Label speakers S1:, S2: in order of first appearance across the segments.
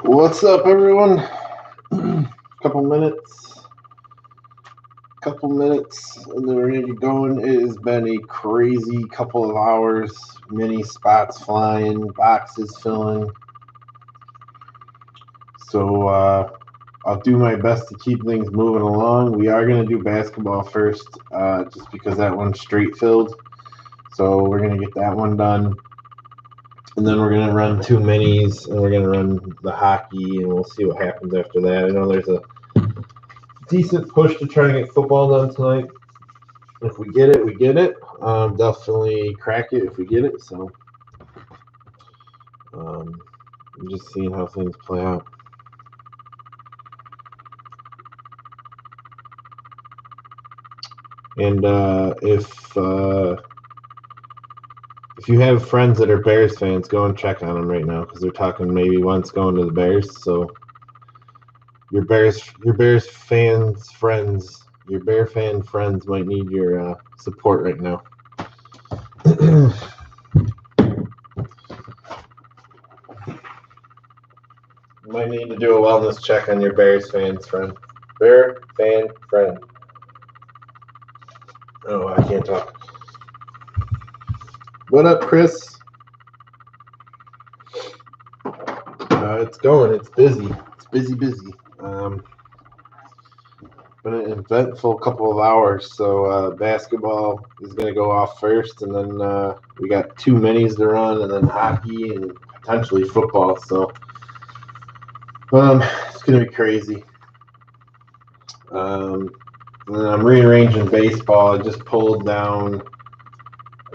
S1: What's up, everyone? couple minutes, and then we're gonna get going. It has been a crazy couple of hours. Many spots flying, boxes filling. So I'll do my best to keep things moving along. We are gonna do basketball first, just because that one's straight filled. So we're gonna get that one done. And then we're going to run two minis, and we're going to run the hockey, and we'll see what happens after that. I know there's a decent push to try and get football done tonight. If we get it, we get it. Definitely crack it if we get it. So I'm just seeing how things play out. And if you have friends that are Bears fans, go and check on them right now, because they're talking maybe once going to the Bears. So your Bear fan friends might need your support right now. You might need to do a wellness check on your Bears fan friend. Bear fan friend. Oh, I can't talk. What up, Chris? It's going. It's busy. It's busy. Been an eventful couple of hours. So basketball is going to go off first, and then we got two minis to run, and then hockey and potentially football. So it's going to be crazy. And then I'm rearranging baseball. I just pulled down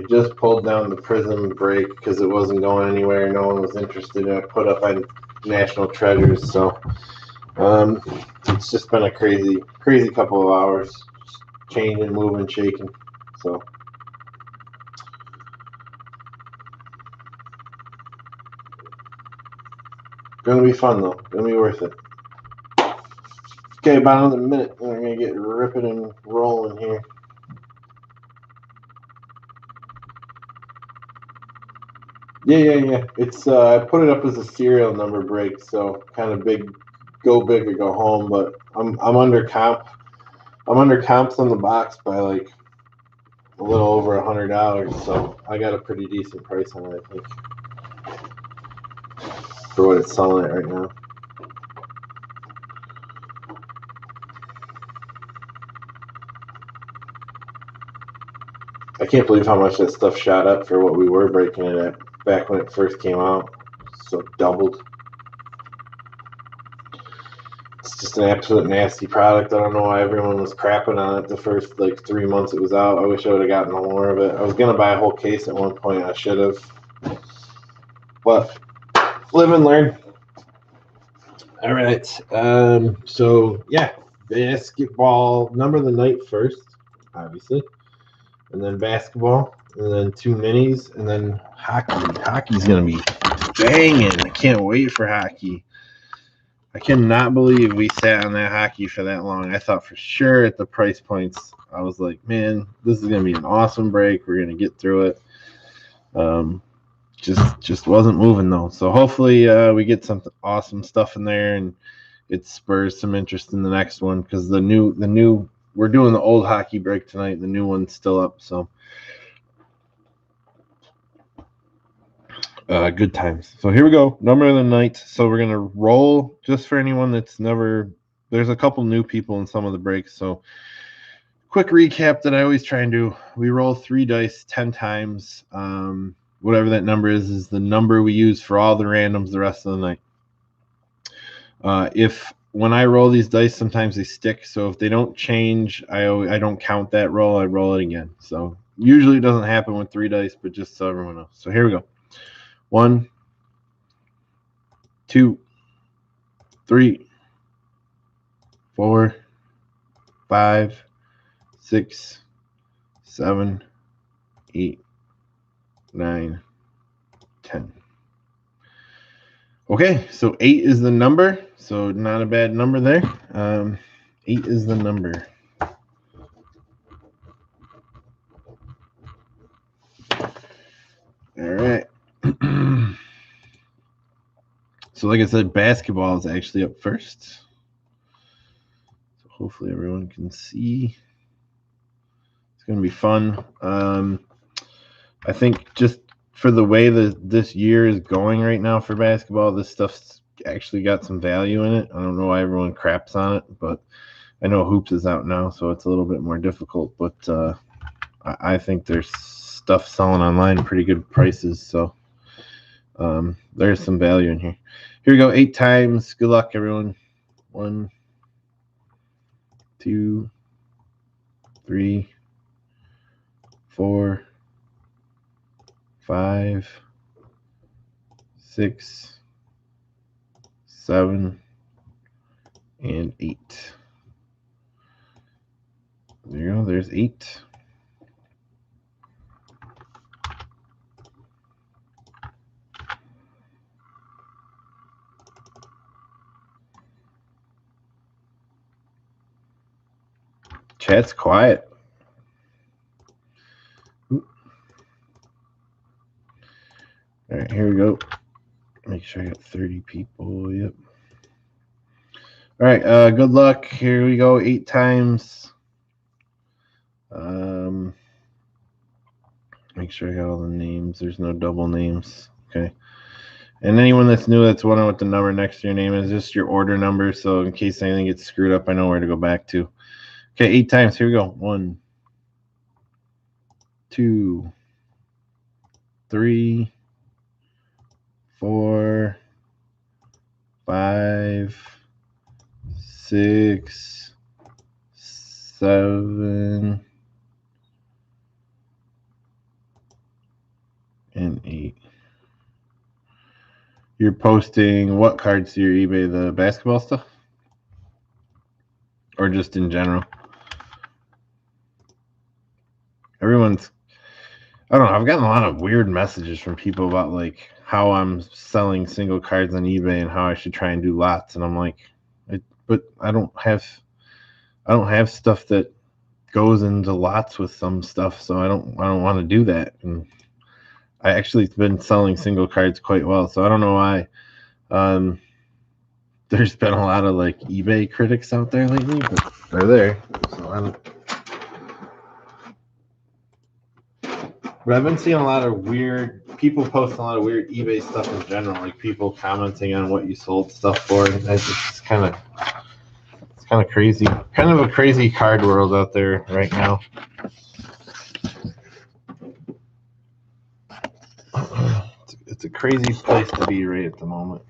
S1: the Prism break because it wasn't going anywhere. No one was interested. I put up on National Treasures. So it's just been a crazy couple of hours, just changing, moving, shaking. So gonna be fun though. Gonna be worth it. Okay, about another minute, and we're gonna get ripping and rolling here. Yeah. It's I put it up as a serial number break, so kind of big, go big or go home. But I'm under comp. I'm under comps on the box by like a little over $100, so I got a pretty decent price on it, I think, for what it's selling at right now. I can't believe how much that stuff shot up for what we were breaking it at back when it first came out. So doubled. It's just an absolute nasty product. I don't know why everyone was crapping on it the first like 3 months it was out. I wish I would have gotten more of it. I was gonna buy a whole case at one point. I should have, but live and learn. All right. So yeah, basketball number of the night first, obviously, and then basketball, and then two minis, and then hockey. Hockey's gonna be banging. I can't wait for hockey. I cannot believe we sat on that hockey for that long. I thought for sure at the price points, I was like, man, this is gonna be an awesome break. We're gonna get through it. Just wasn't moving though. So hopefully we get some awesome stuff in there, and it spurs some interest in the next one, because the new we're doing the old hockey break tonight. The new one's still up, so good times. So here we go. Number of the night. So we're gonna roll, just for anyone that's never. There's a couple new people in some of the breaks, so quick recap that I always try and do. We roll 3 dice 10 times. Whatever that number is the number we use for all the randoms the rest of the night. If when I roll these dice, sometimes they stick. So if they don't change, I don't count that roll. I roll it again. So usually it doesn't happen with 3 dice, but just so everyone knows. So here we go. 1, 2, 3, 4, 5, 6, 7, 8, 9, 10. Okay, so 8 is the number. So not a bad number there. 8 is the number. All right. So like I said, basketball is actually up first. So hopefully everyone can see. It's going to be fun. I think just for the way that this year is going right now for basketball, this stuff's actually got some value in it. I don't know why everyone craps on it, but I know Hoops is out now, so it's a little bit more difficult. But I think there's stuff selling online pretty good prices, so there's some value in here. Here we go, 8 times. Good luck, everyone. 1, 2, 3, 4, 5, 6, 7, and 8. There you go. There's 8. Chat's quiet. All right, here we go. Make sure I got 30 people. Yep. All right, good luck. Here we go, 8 times. Make sure I got all the names. There's no double names. Okay. And anyone that's new that's wondering what the number next to your name is, just your order number. So in case anything gets screwed up, I know where to go back to. Okay, 8 times. Here we go. 1, 2, 3, 4, 5, 6, 7, and 8. You're posting what cards to your eBay? The basketball stuff? Or just in general? Everyone's, I don't know, I've gotten a lot of weird messages from people about like how I'm selling single cards on eBay and how I should try and do lots. And I'm like, but I don't have stuff that goes into lots with some stuff, so I don't want to do that. And I actually been selling single cards quite well, so I don't know why. There's been a lot of like eBay critics out there lately, but they're there. So but I've been seeing a lot of weird people posting a lot of weird eBay stuff in general, like people commenting on what you sold stuff for, and it's kind of crazy. Kind of a crazy card world out there right now. It's a crazy place to be right at the moment.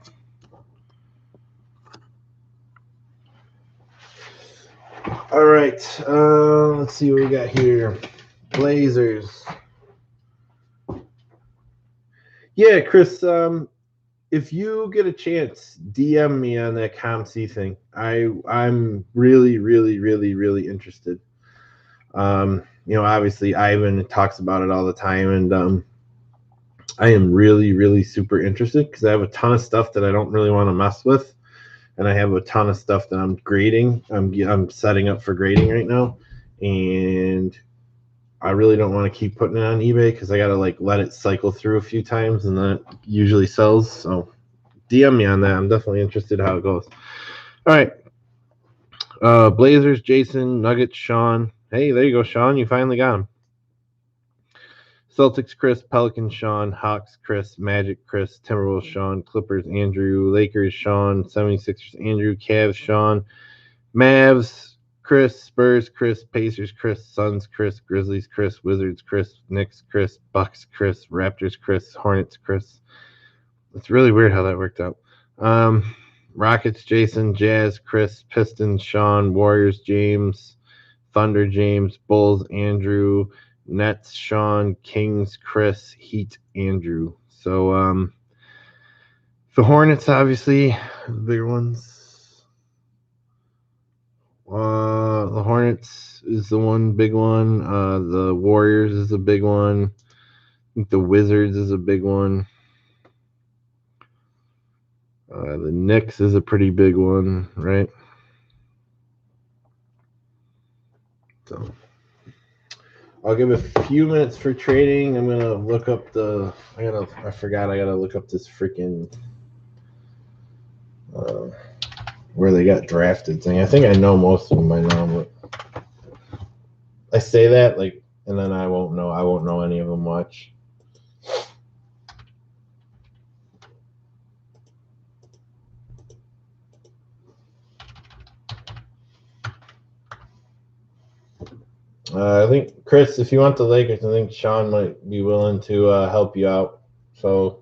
S1: All right, let's see what we got here. Blazers. Yeah, Chris, if you get a chance, DM me on that ComC thing. I'm really, really, really, really interested. Obviously Ivan talks about it all the time, and I am really, really super interested because I have a ton of stuff that I don't really want to mess with, and I have a ton of stuff that I'm grading. I'm setting up for grading right now, and I really don't want to keep putting it on eBay because I got to like let it cycle through a few times, and then it usually sells. So DM me on that. I'm definitely interested how it goes. All right. Blazers, Jason, Nuggets, Sean. Hey, there you go, Sean. You finally got him. Celtics, Chris, Pelicans, Sean, Hawks, Chris, Magic, Chris, Timberwolves, Sean, Clippers, Andrew, Lakers, Sean, 76ers, Andrew, Cavs, Sean, Mavs, Chris, Spurs, Chris, Pacers, Chris, Suns, Chris, Grizzlies, Chris, Wizards, Chris, Knicks, Chris, Bucks, Chris, Raptors, Chris, Hornets, Chris. It's really weird how that worked out. Rockets, Jason, Jazz, Chris, Pistons, Sean, Warriors, James, Thunder, James, Bulls, Andrew, Nets, Sean, Kings, Chris, Heat, Andrew. So the Hornets, obviously, the bigger ones. The Hornets is the one big one. The Warriors is a big one. I think the Wizards is a big one. The Knicks is a pretty big one, right? So I'll give a few minutes for trading. I'm gonna look up I forgot I gotta look up this freaking where they got drafted thing. I think I know most of them by now, but I say that like, and then I won't know any of them much. I think Chris, if you want the Lakers, I think Sean might be willing to help you out. So.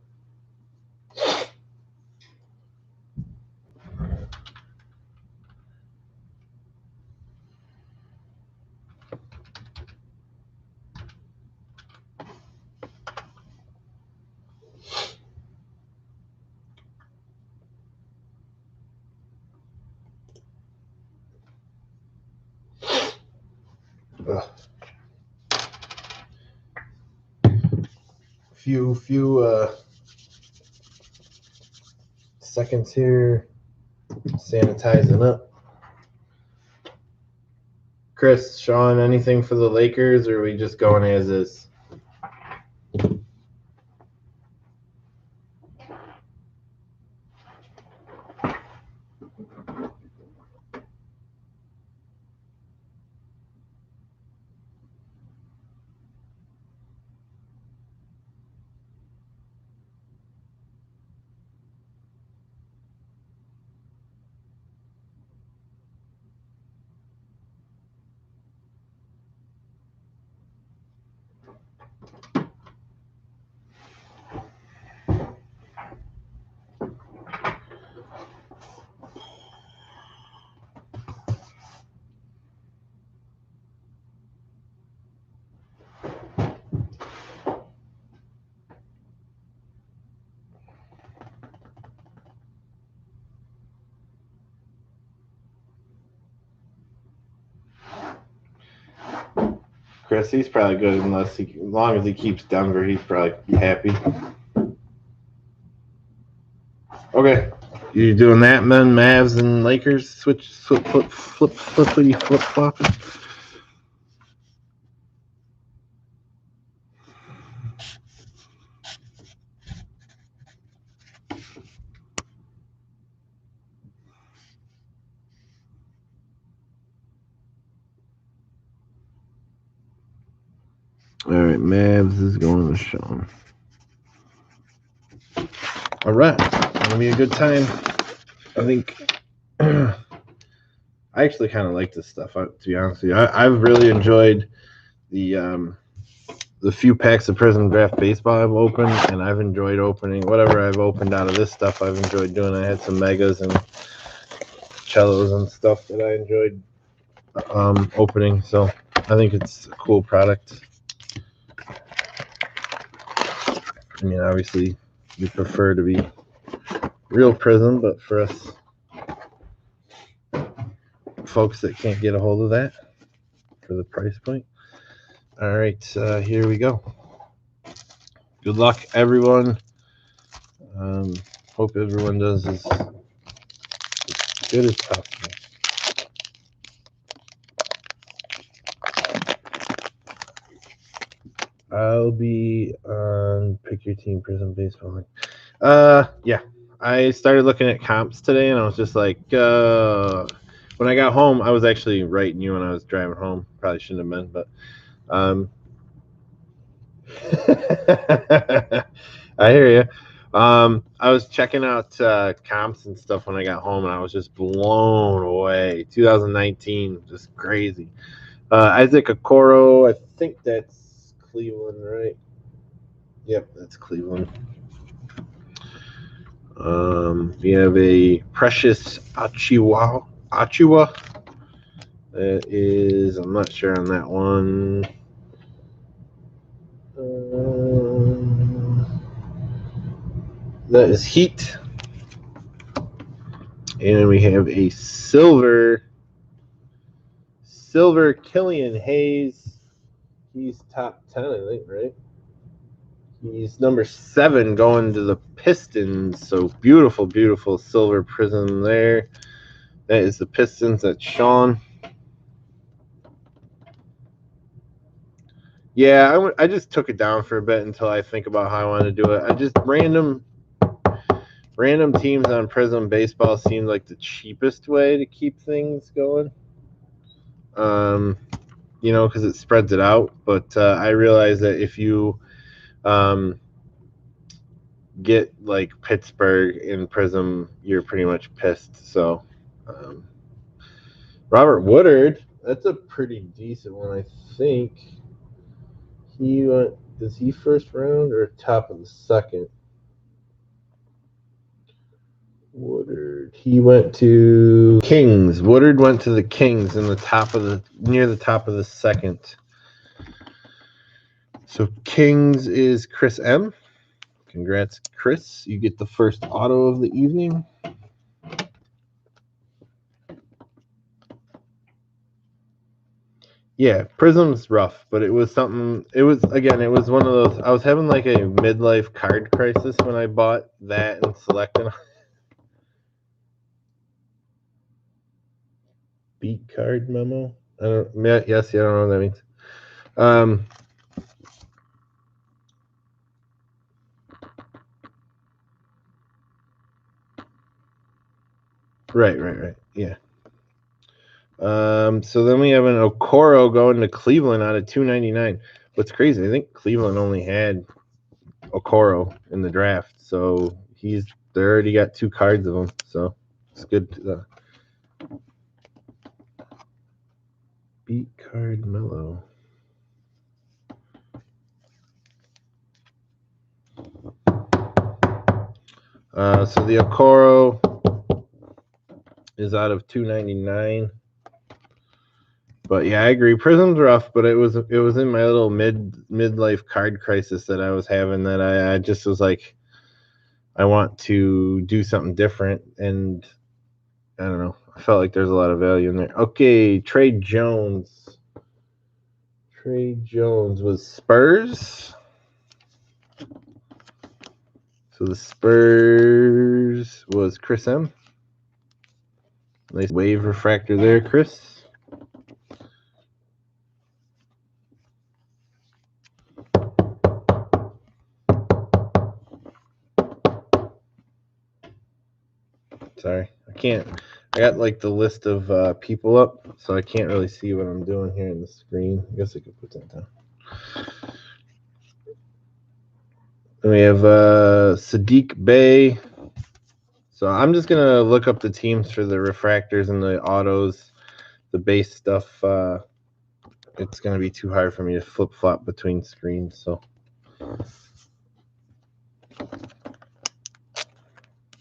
S1: Few seconds here, sanitizing up. Chris, Sean, anything for the Lakers, or are we just going as is? Chris, he's probably good as long as he keeps Denver, he's probably happy. Okay, you doing that, man? Mavs and Lakers flip flopping. All right, Mavs is going to Sean. All right, gonna be a good time. I think I actually kind of like this stuff. To be honest with you, I've really enjoyed the few packs of Prism Draft Baseball I've opened, and I've enjoyed opening whatever I've opened out of this stuff. I've enjoyed doing. I had some megas and cellos and stuff that I enjoyed opening. So I think it's a cool product. I mean, obviously, we prefer to be real Prism, but for us folks that can't get a hold of that for the price point. All right, here we go. Good luck, everyone. Hope everyone does as good as possible. I'll be on Pick Your Team Prism Baseball. Yeah. I started looking at comps today, and I was just like, when I got home, I was actually writing you when I was driving home. Probably shouldn't have been, but I hear you. I was checking out comps and stuff when I got home, and I was just blown away. 2019, just crazy. Isaac Okoro, I think that's Cleveland, right? Yep, that's Cleveland. We have a Precious Achiuwa. That is, I'm not sure on that one. That is Heat. And we have a silver Killian Hayes. He's top 10, I think, right? He's number 7 going to the Pistons. So beautiful, beautiful silver prism there. That is the Pistons. That's Sean. Yeah, I just took it down for a bit until I think about how I want to do it. I just random Random teams on Prism Baseball seem like the cheapest way to keep things going. You know, because it spreads it out. But I realize that if you get like Pittsburgh in Prism, you're pretty much pissed. So, Robert Woodard, that's a pretty decent one, I think. He went. Is he first round or top of the second? Woodard. He went to Kings. Woodard went to the Kings in the top of the near the top of the second. So Kings is Chris M. Congrats, Chris. You get the first auto of the evening. Yeah, Prism's rough, but it was something. It was one of those. I was having like a midlife card crisis when I bought that and selected. Beat card memo. I don't. Yes, yeah, I don't know what that means. Right. Yeah. So then we have an Okoro going to Cleveland out of 299. What's crazy? I think Cleveland only had Okoro in the draft, so they already got 2 cards of him. So it's good. Beat card mellow. So the Okoro is out of 299. But yeah, I agree. Prism's rough, but it was in my little midlife card crisis that I was having that I just was like, I want to do something different, and I don't know. I felt like there's a lot of value in there. Okay, Trey Jones. Trey Jones was Spurs. So the Spurs was Chris M. Nice wave refractor there, Chris. Sorry, I got like the list of people up, so I can't really see what I'm doing here in the screen. I guess I could put that down. Then we have Sadiq Bey. So I'm just going to look up the teams for the refractors and the autos, the base stuff. It's going to be too hard for me to flip-flop between screens, so.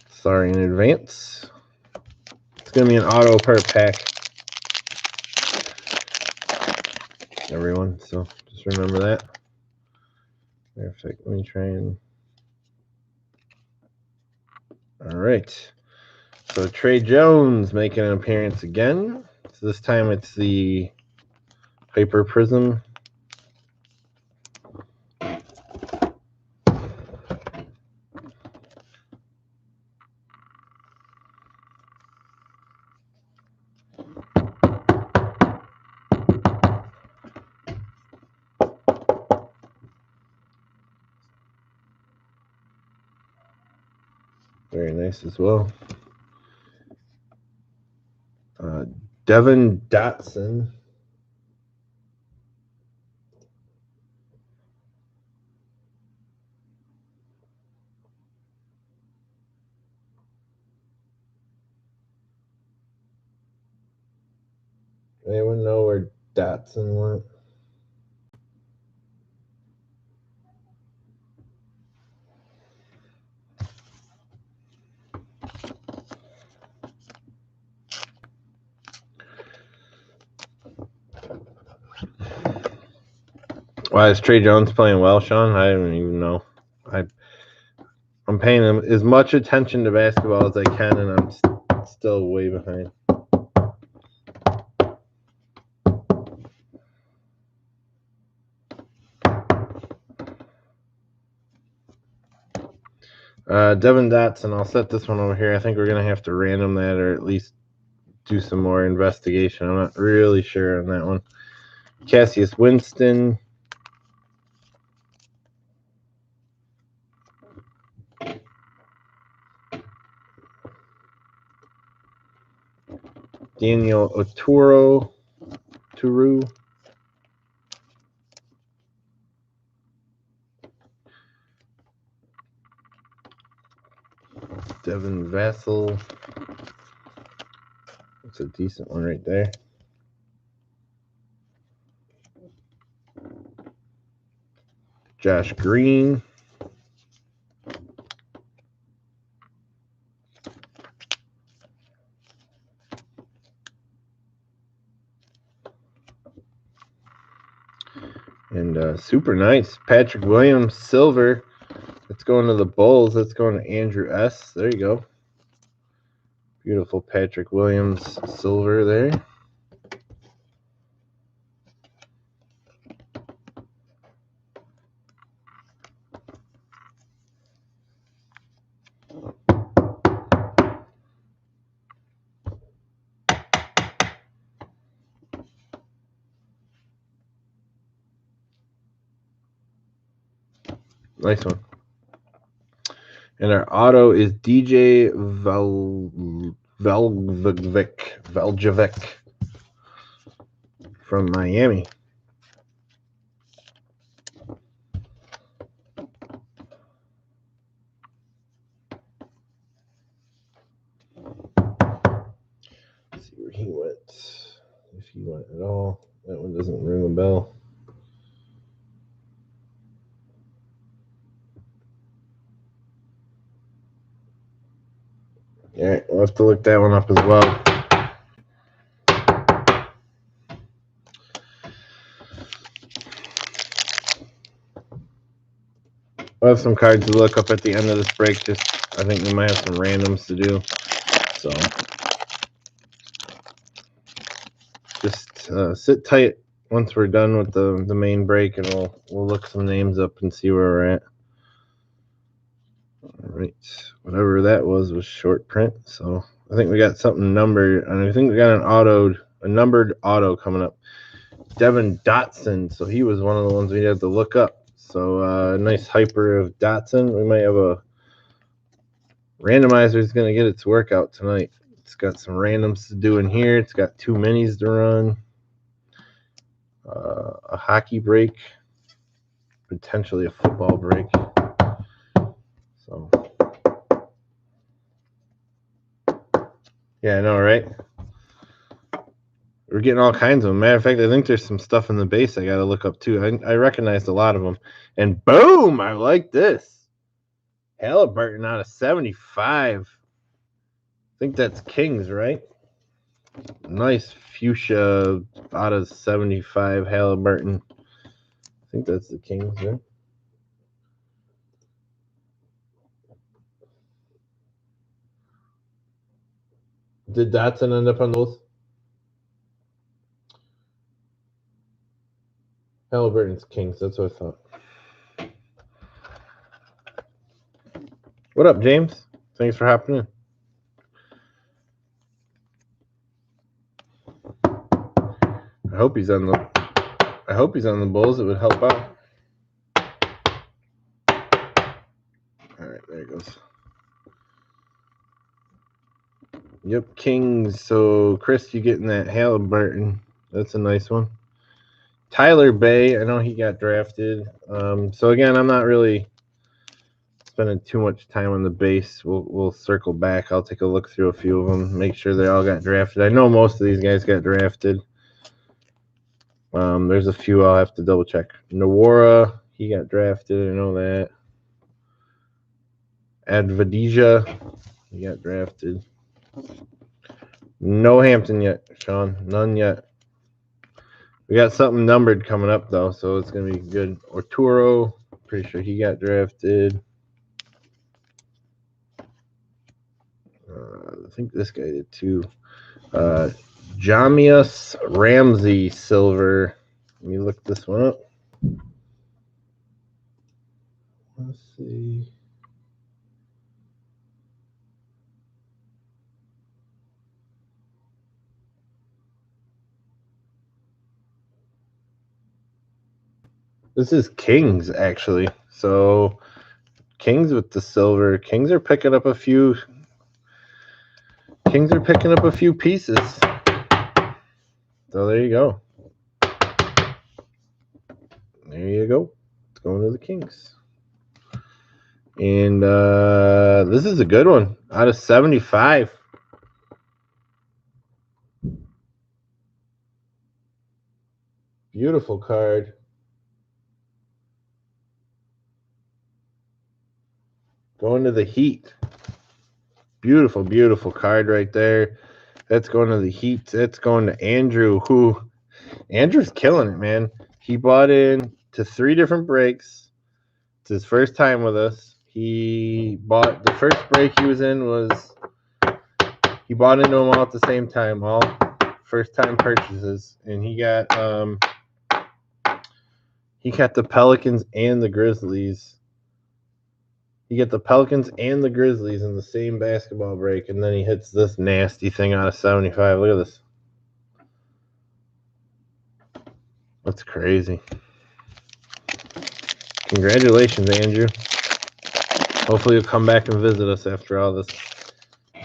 S1: Sorry in advance. It's going to be an auto per pack, everyone, so just remember that. Perfect. Let me try and. All right. So Trey Jones making an appearance again. So this time it's the Hyper Prism. Very nice as well. Devin Dotson. Anyone know where Dotson went? Why is Trey Jones playing well, Sean? I don't even know. I'm paying him as much attention to basketball as I can, and I'm still way behind. Devin Dotson, I'll set this one over here. I think we're going to have to random that or at least do some more investigation. I'm not really sure on that one. Cassius Winston. Daniel Oturu. Devin Vassell. That's a decent one right there. Josh Green. And super nice. Patrick Williams, silver. That's going to the Bulls. That's going to Andrew S. There you go. Beautiful Patrick Williams, silver there. Nice one. And our auto is DJ Veljovic from Miami. Let's see where he went. If he went at all. That one doesn't ring a bell. All right, we'll have to look that one up as well. We'll have some cards to look up at the end of this break. I think we might have some randoms to do. So just sit tight once we're done with the main break, and we'll look some names up and see where we're at. All right, whatever that was short print. So I think we got something numbered, and I think we got a numbered auto coming up. Devin Dotson. So he was one of the ones we had to look up. So nice hyper of Dotson. We might have a randomizer is going to get its workout tonight. It's got some randoms to do in here. It's got 2 minis to run. A hockey break. Potentially a football break. So, yeah, I know, right? We're getting all kinds of them. Matter of fact, I think there's some stuff in the base I got to look up too. I recognized a lot of them. And boom, I like this. Halliburton out of 75. I think that's Kings, right? Nice fuchsia out of 75 Halliburton. I think that's the Kings, right? Did Dotson end up on those? Halliburton's Kings. That's what I thought. What up, James? Thanks for hopping in. I hope he's on the Bulls. It would help out. All right, there it goes. Yep, Kings. So, Chris, you getting that Halliburton. That's a nice one. Tyler Bay, I know he got drafted. So, again, I'm not really spending too much time on the base. We'll circle back. I'll take a look through a few of them, make sure they all got drafted. I know most of these guys got drafted. There's a few I'll have to double check. Nawara, he got drafted. I know that. Advadija, he got drafted. No Hampton yet, Sean. None yet. We got something numbered coming up, though, so it's going to be good. Orturo, pretty sure he got drafted. I think this guy did, too. Jamius Ramsey, silver. Let me look this one up. Let's see. This is Kings, actually. So, Kings with the silver. Kings are picking up a few pieces. So there you go. There you go. It's going to the Kings. And this is a good one. Out of 75. Beautiful card. Going to the Heat. Beautiful, beautiful card right there. That's going to the Heat. That's going to Andrew, who Andrew's killing it, man. He bought in to 3 different breaks. It's his first time with us. He bought the first break he was in was he bought into them all at the same time, all first time purchases, and he got the Pelicans and the Grizzlies. You get the Pelicans and the Grizzlies in the same basketball break, and then he hits this nasty thing out of 75. Look at this. That's crazy. Congratulations, Andrew. Hopefully you'll come back and visit us after all this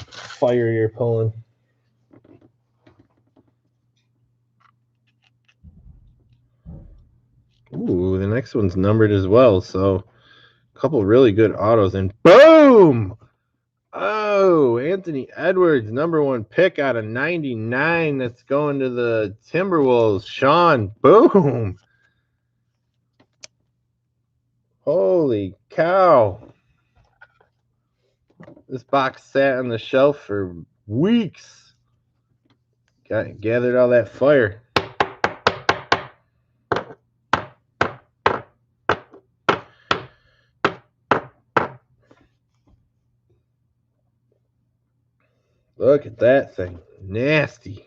S1: fire you're pulling. Ooh, the next one's numbered as well, so a couple really good autos, and boom! Oh, Anthony Edwards, #1 pick out of 99. That's going to the Timberwolves. Sean, boom! Holy cow. This box sat on the shelf for weeks. Gathered all that fire. Look at that thing. Nasty.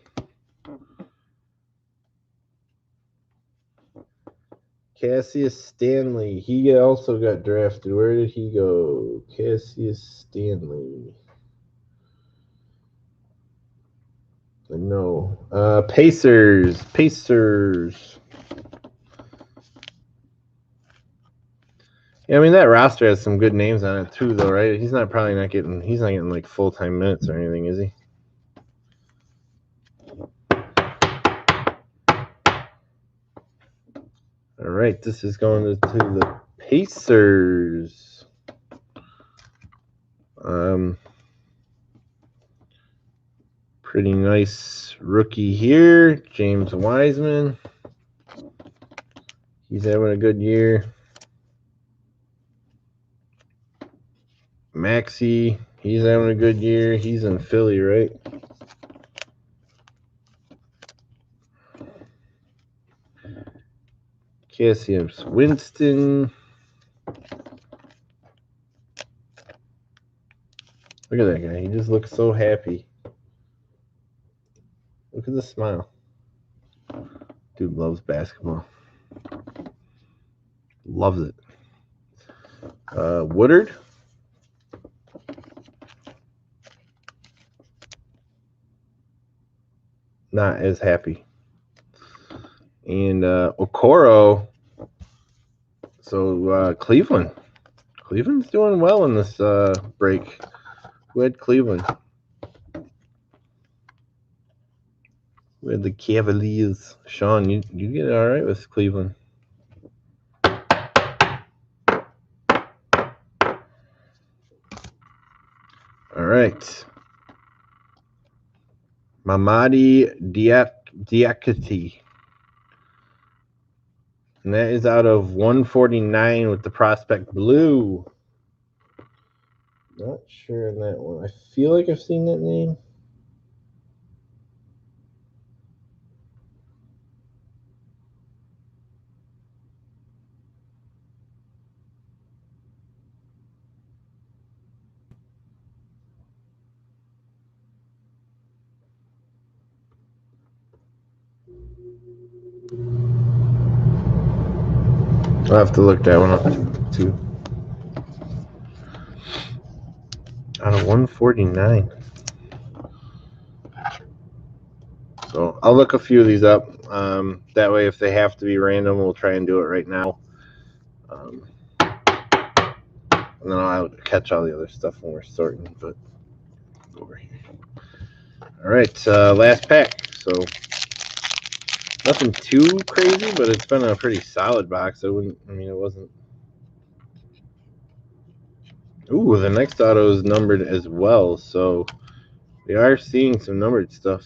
S1: Cassius Stanley. He also got drafted. Where did he go? Cassius Stanley. No. Pacers. Yeah, I mean that roster has some good names on it too, though, right? He's not getting like full-time minutes or anything, is he? All right, this is going to the Pacers. Pretty nice rookie here, James Wiseman. He's having a good year. Maxey, he's having a good year. He's in Philly, right? Cassius Winston. Look at that guy. He just looks so happy. Look at the smile. Dude loves basketball. Loves it. Woodard. Not as happy. And Okoro. So Cleveland. Cleveland's doing well in this break. Who had Cleveland? We had the Cavaliers. Sean, you get it all right with Cleveland. All right. Mamadi Diakite. And that is out of 149 with the prospect blue. Not sure on that one. I feel like I've seen that name. I'll have to look that one up too. Out of 149. So I'll look a few of these up. That way, if they have to be random, we'll try and do it right now. And then I'll catch all the other stuff when we're sorting. But over here. All right, last pack. So Nothing too crazy, but it's been a pretty solid box. It wasn't. Ooh, the next auto is numbered as well, so we are seeing some numbered stuff.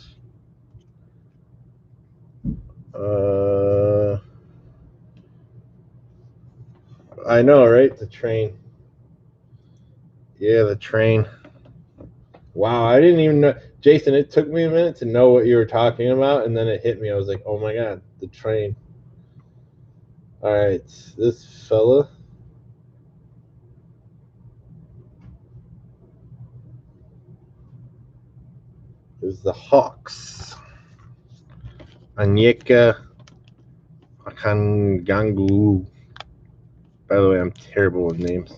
S1: I know, right? The train. Yeah, the train. Wow, I didn't even know. Jason, it took me a minute to know what you were talking about, and then it hit me. I was like, oh my god, the train. All right, this fella. Is the Hawks. Anyeka Akangangu. By the way, I'm terrible with names.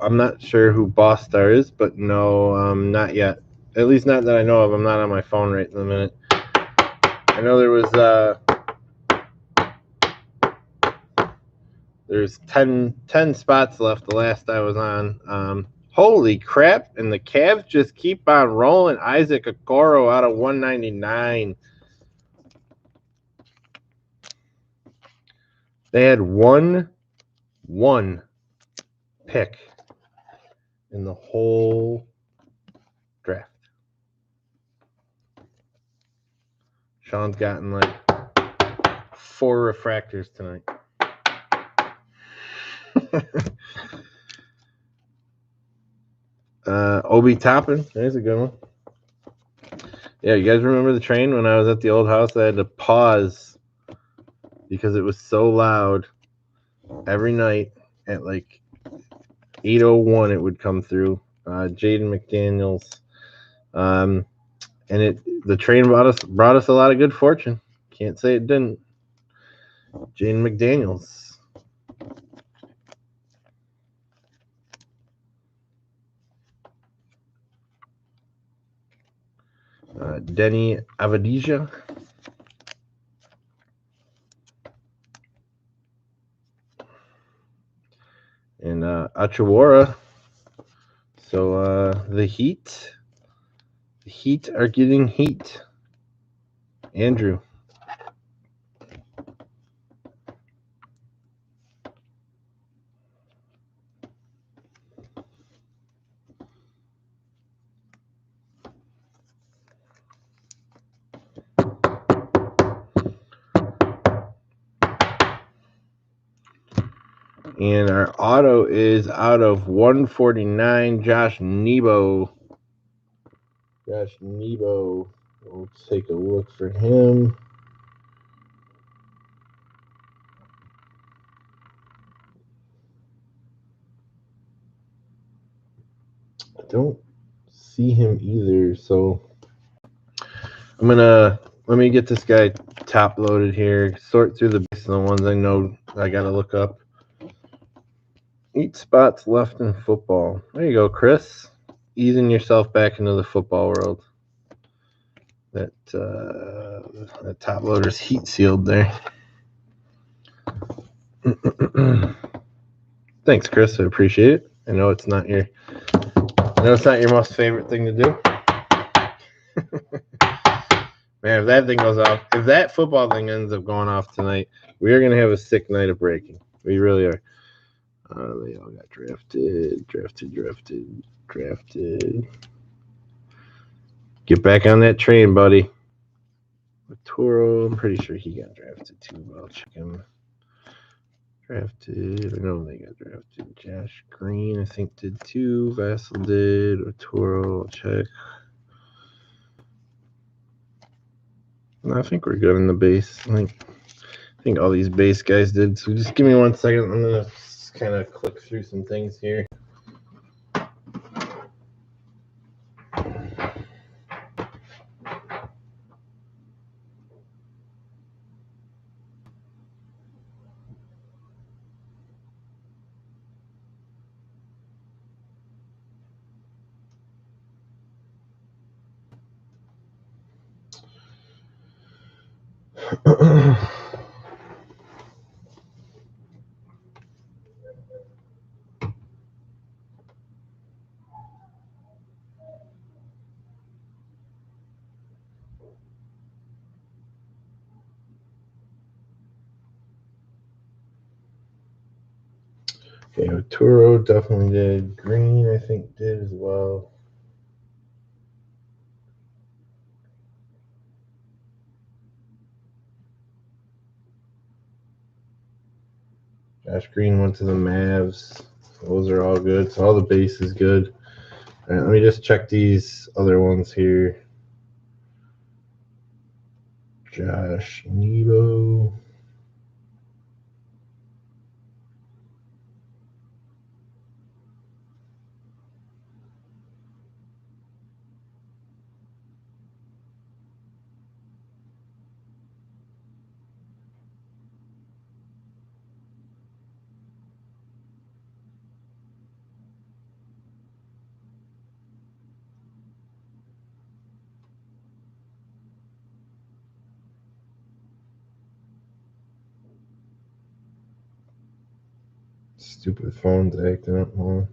S1: I'm not sure who Boss Star is, but no, not yet. At least not that I know of. I'm not on my phone right in the minute. I know there's 10 spots left the last I was on. Holy crap, and the Cavs just keep on rolling. Isaac Okoro out of 199. They had one pick in the whole draft. Sean's gotten like 4 refractors tonight. Obi Toppin, there's a good one. Yeah, you guys remember the train when I was at the old house? I had to pause because it was so loud. Every night at like 8:01 it would come through. Jaden McDaniels. And the train brought us a lot of good fortune. Can't say it didn't. Jaden McDaniels. Denny Avadija. And Achawara. So the Heat are getting heat. Andrew. And our auto is out of 149, Josh Nebo. We'll take a look for him. I don't see him either, so let me get this guy top loaded here, sort through the base of the ones I know I gotta look up. 8 spots left in football. There you go, Chris. Easing yourself back into the football world. That top loader's heat sealed there. Thanks, Chris. I appreciate it. I know it's not your most favorite thing to do. Man, if that football thing ends up going off tonight, we are gonna have a sick night of breaking. We really are. They all got drafted. Get back on that train, buddy. Toro, I'm pretty sure he got drafted too, but I'll check him. Drafted. I know they got drafted. Josh Green, I think, did too. Vassell did. Toro, I'll check. No, I think we're good in the base. I think all these base guys did. So just give me 1 second. I'm gonna just kind of click through some things here. Okay, Oturo definitely did. Green, I think, did as well. Josh Green went to the Mavs. Those are all good. So all the base is good. All right, let me just check these other ones here. Josh Nebo. Stupid phone's acting up more.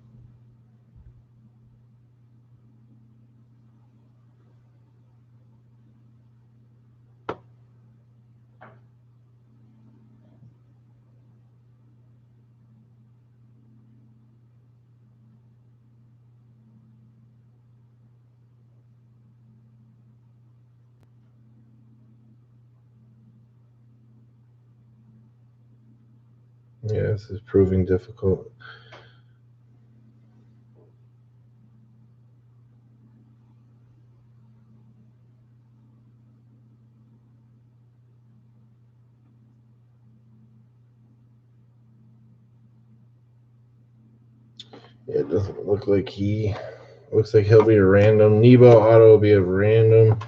S1: Yeah, this is proving difficult. Yeah, it doesn't look like he. Looks like he'll be a random. Nebo auto will be a random.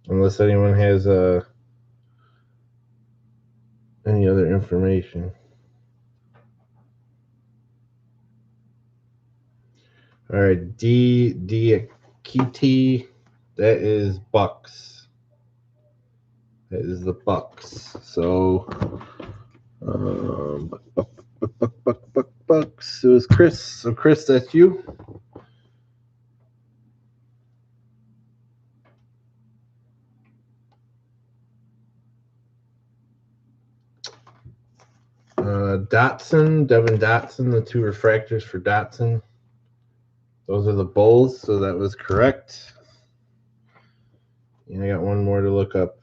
S1: Unless anyone has any other information. All right, D Kiti, that is Bucks. That is the Bucks. So, Bucks. It was Chris. So Chris, that's you. Dotson, Devin Dotson, the two refractors for Dotson. Those are the Bulls, so that was correct. And I got one more to look up.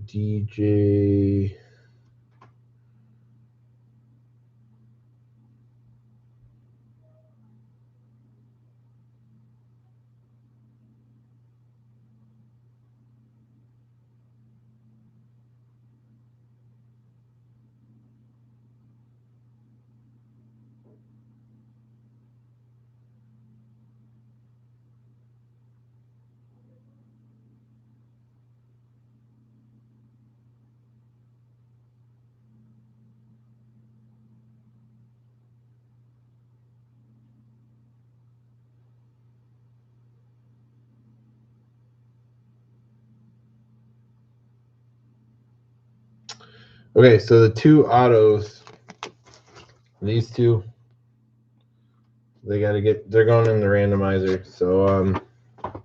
S1: DJ. Okay, so the two autos, these two, they're going in the randomizer. So what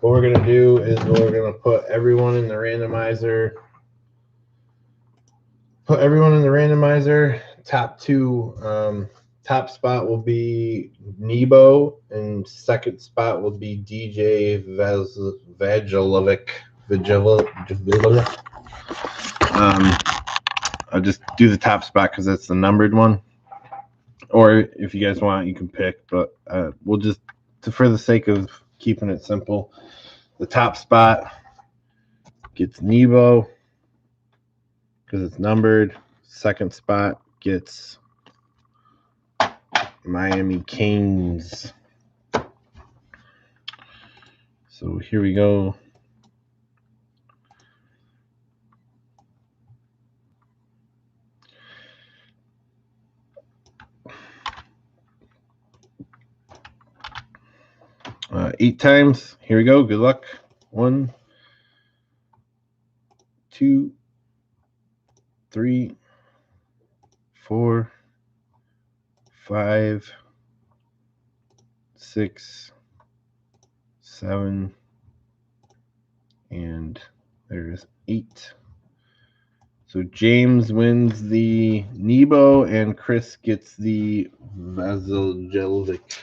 S1: we're gonna do is we're gonna put everyone in the randomizer. Top two, top spot will be Nebo, and second spot will be DJ Vajilovic. I'll just do the top spot because that's the numbered one. Or if you guys want, you can pick. But we'll just, for the sake of keeping it simple, the top spot gets Nebo because it's numbered. Second spot gets Miami Kings. So here we go. Eight times. Here we go. Good luck. 1, 2, 3, 4, 5, 6, 7, and there's 8. So James wins the Nebo, and Chris gets the Vasiljevic.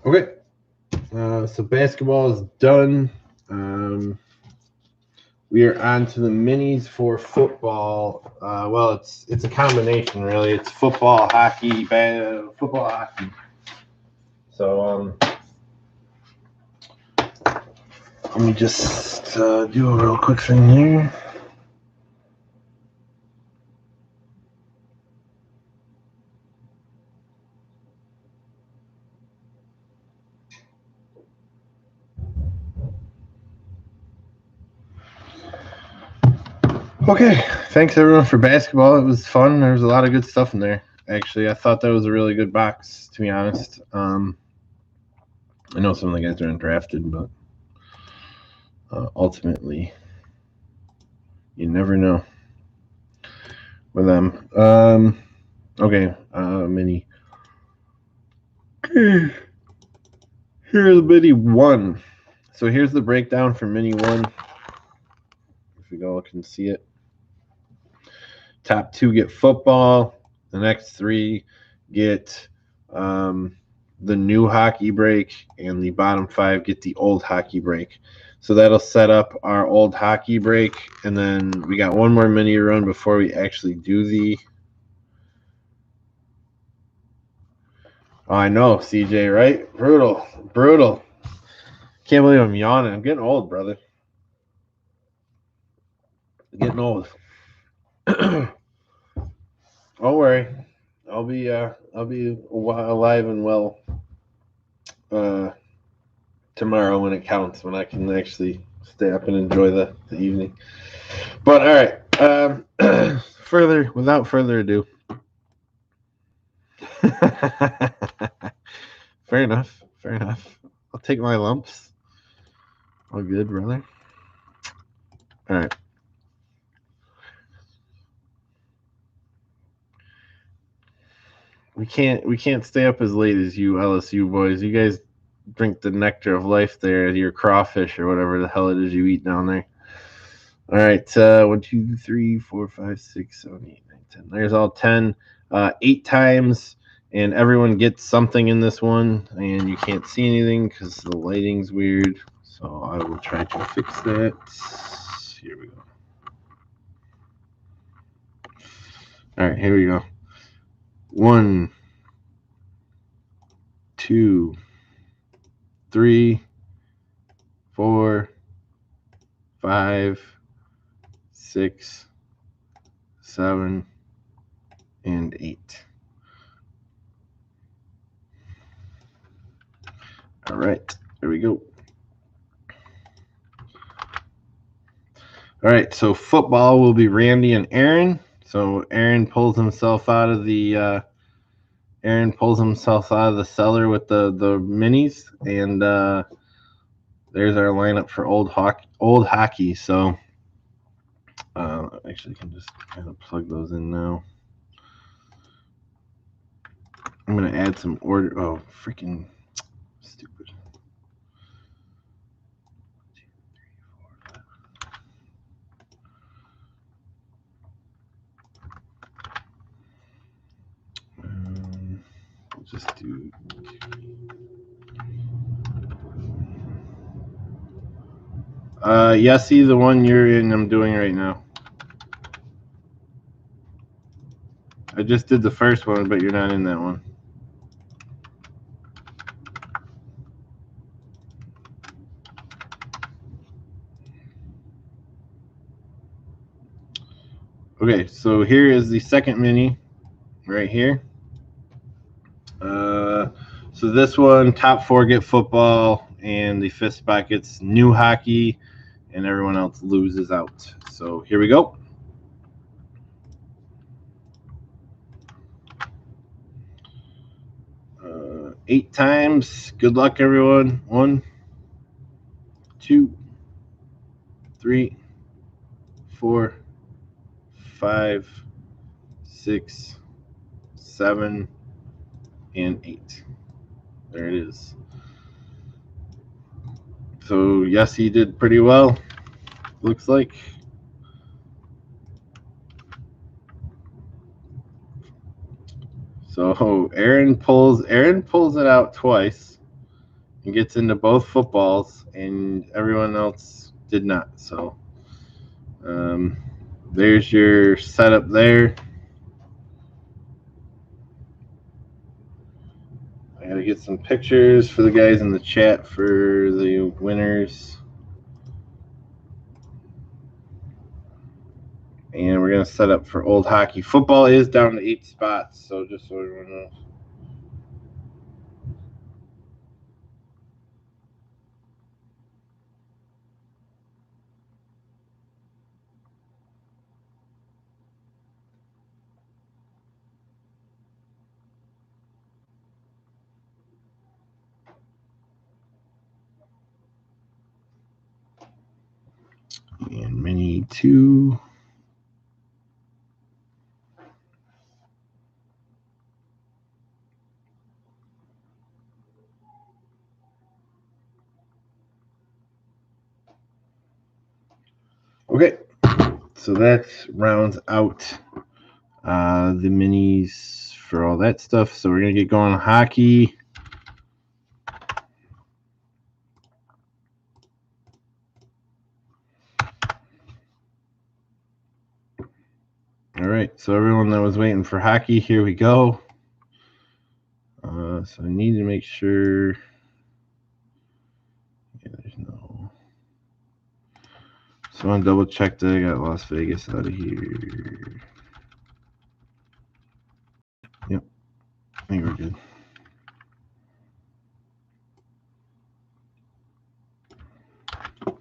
S1: Okay. So basketball is done. We are on to the minis for football. Well, it's a combination, really. It's football, hockey, football, hockey. So let me just do a real quick thing here. Okay, thanks everyone for basketball. It was fun. There was a lot of good stuff in there. Actually, I thought that was a really good box, to be honest. I know some of the guys are undrafted, but ultimately, you never know with them. Okay, mini. Here's mini one. So here's the breakdown for mini one. If you all can see it. Top 2 get football. The next 3 get the new hockey break, and the bottom 5 get the old hockey break. So that'll set up our old hockey break, and then we got one more mini run before we actually do the. Oh, I know, CJ, right? Brutal. Can't believe I'm yawning. I'm getting old, brother. Getting old. Don't worry, I'll be alive and well tomorrow when it counts, when I can actually stay up and enjoy the evening. But all right, without further ado. Fair enough. I'll take my lumps. All good, brother. All right. We can't stay up as late as you LSU boys. You guys drink the nectar of life there, your crawfish or whatever the hell it is you eat down there. All right, 1, 2, 3, 4, 5, 6, 7, 8, 9, 10. There's all 10. 8 times, and everyone gets something in this one, and you can't see anything because the lighting's weird. So I will try to fix that. Here we go. All right, here we go. 1, 2, 3, 4, 5, 6, 7, and 8. All right, there we go. All right, so football will be Randy and Aaron. So Aaron pulls himself out of the cellar with the minis, and there's our lineup for old hockey. So actually, I can just kind of plug those in now. I'm gonna add some order. Oh, freaking stupid. 1, 2, 3, 4, 5. We'll just do. Yeah, see the one you're in. I'm doing right now. I just did the first one, but you're not in that one. Okay, so here is the second mini right here. So this one, top 4 get football, and the 5th spot gets new hockey, and everyone else loses out. So here we go. Uh, 8 times. Good luck, everyone. 1, 2, 3, 4, 5, 6, 7, and 8. There it is. So, yes, he did pretty well, looks like. So, Aaron pulls it out twice and gets into both footballs, and everyone else did not. So, there's your setup there. I gotta get some pictures for the guys in the chat for the winners. And we're going to set up for old hockey. Football is down to 8 spots, so just so everyone knows. And mini 2. Okay, so that rounds out the minis for all that stuff. So we're going to get going on hockey. All right, so everyone that was waiting for hockey, here we go. So I need to make sure. Yeah, there's no. So I want to double check that I got Las Vegas out of here. Yep, I think we're good.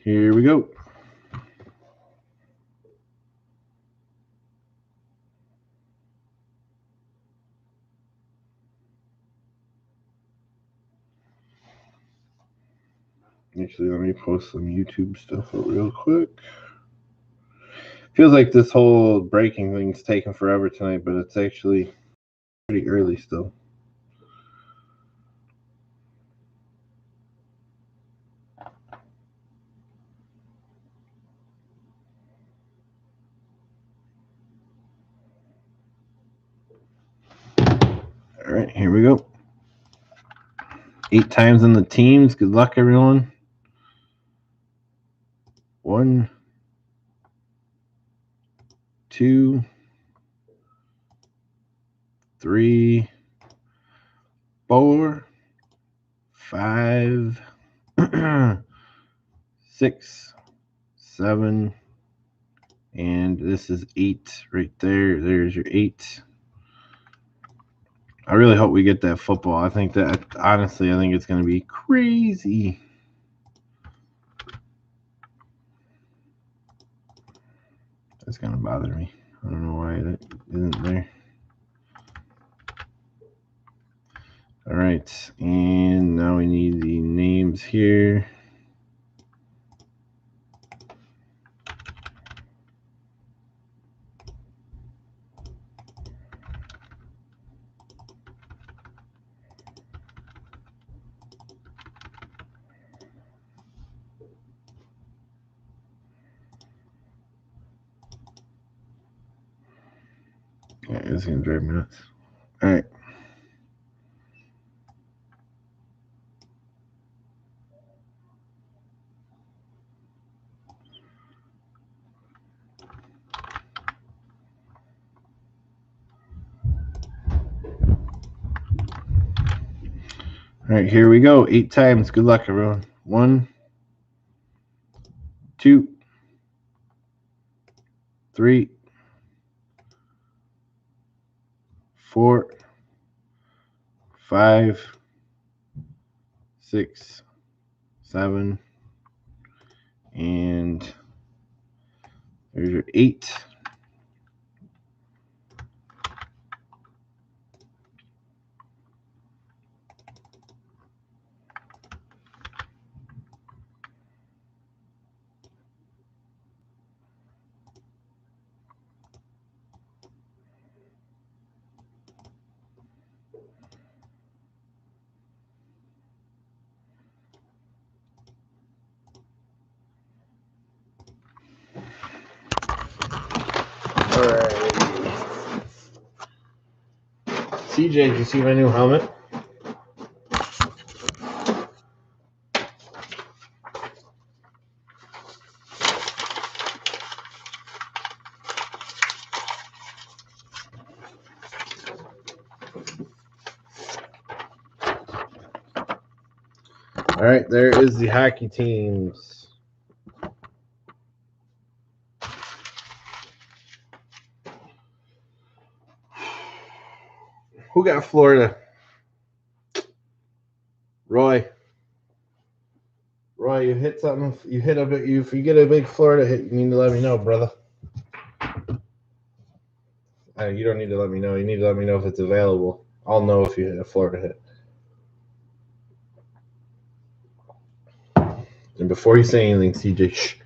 S1: Here we go. Actually, let me post some YouTube stuff up real quick. Feels like this whole breaking thing's taking forever tonight, but it's actually pretty early still. All right, here we go. 8 times in the teams. Good luck, everyone. 1, 2, 3, 4, 5, 6, 7, and this is 8 right there. There's your 8. I really hope we get that football. I think honestly, I think it's going to be crazy. That's going to bother me. I don't know why it isn't there. All right, and now we need the names here. Yeah, it's going to drive me nuts. All right. All right, here we go. 8 times. Good luck, everyone. 1, 2, 3, 4, 5, 6, 7, and there's your 8. CJ, did you see my new helmet? All right, there is the hockey teams. Who got Florida? Roy, you hit something. You hit a bit. If you get a big Florida hit, you need to let me know, brother. You don't need to let me know. You need to let me know if it's available. I'll know if you hit a Florida hit. And before you say anything, CJ, shh.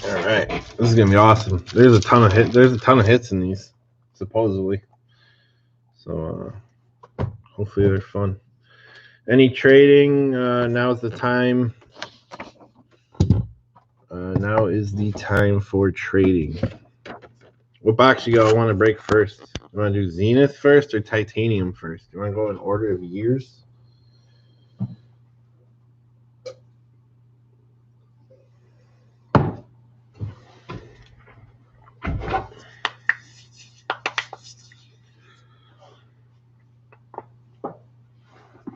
S1: All right, this is gonna be awesome. There's a ton of hits in these, supposedly. So hopefully they're fun. Any trading? Now's the time. Now is the time for trading. What box you want to break first? You want to do Zenith first or Titanium first? You want to go in order of years?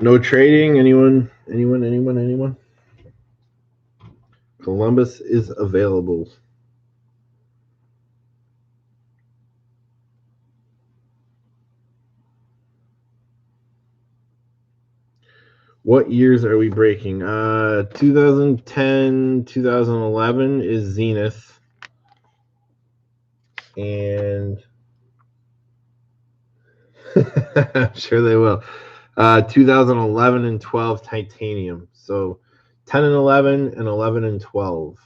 S1: No trading? Anyone? Columbus is available. What years are we breaking? 2010, 2011 is Zenith. And I'm sure they will. 2011 and 12 Titanium. So 10 and 11 and 11 and 12.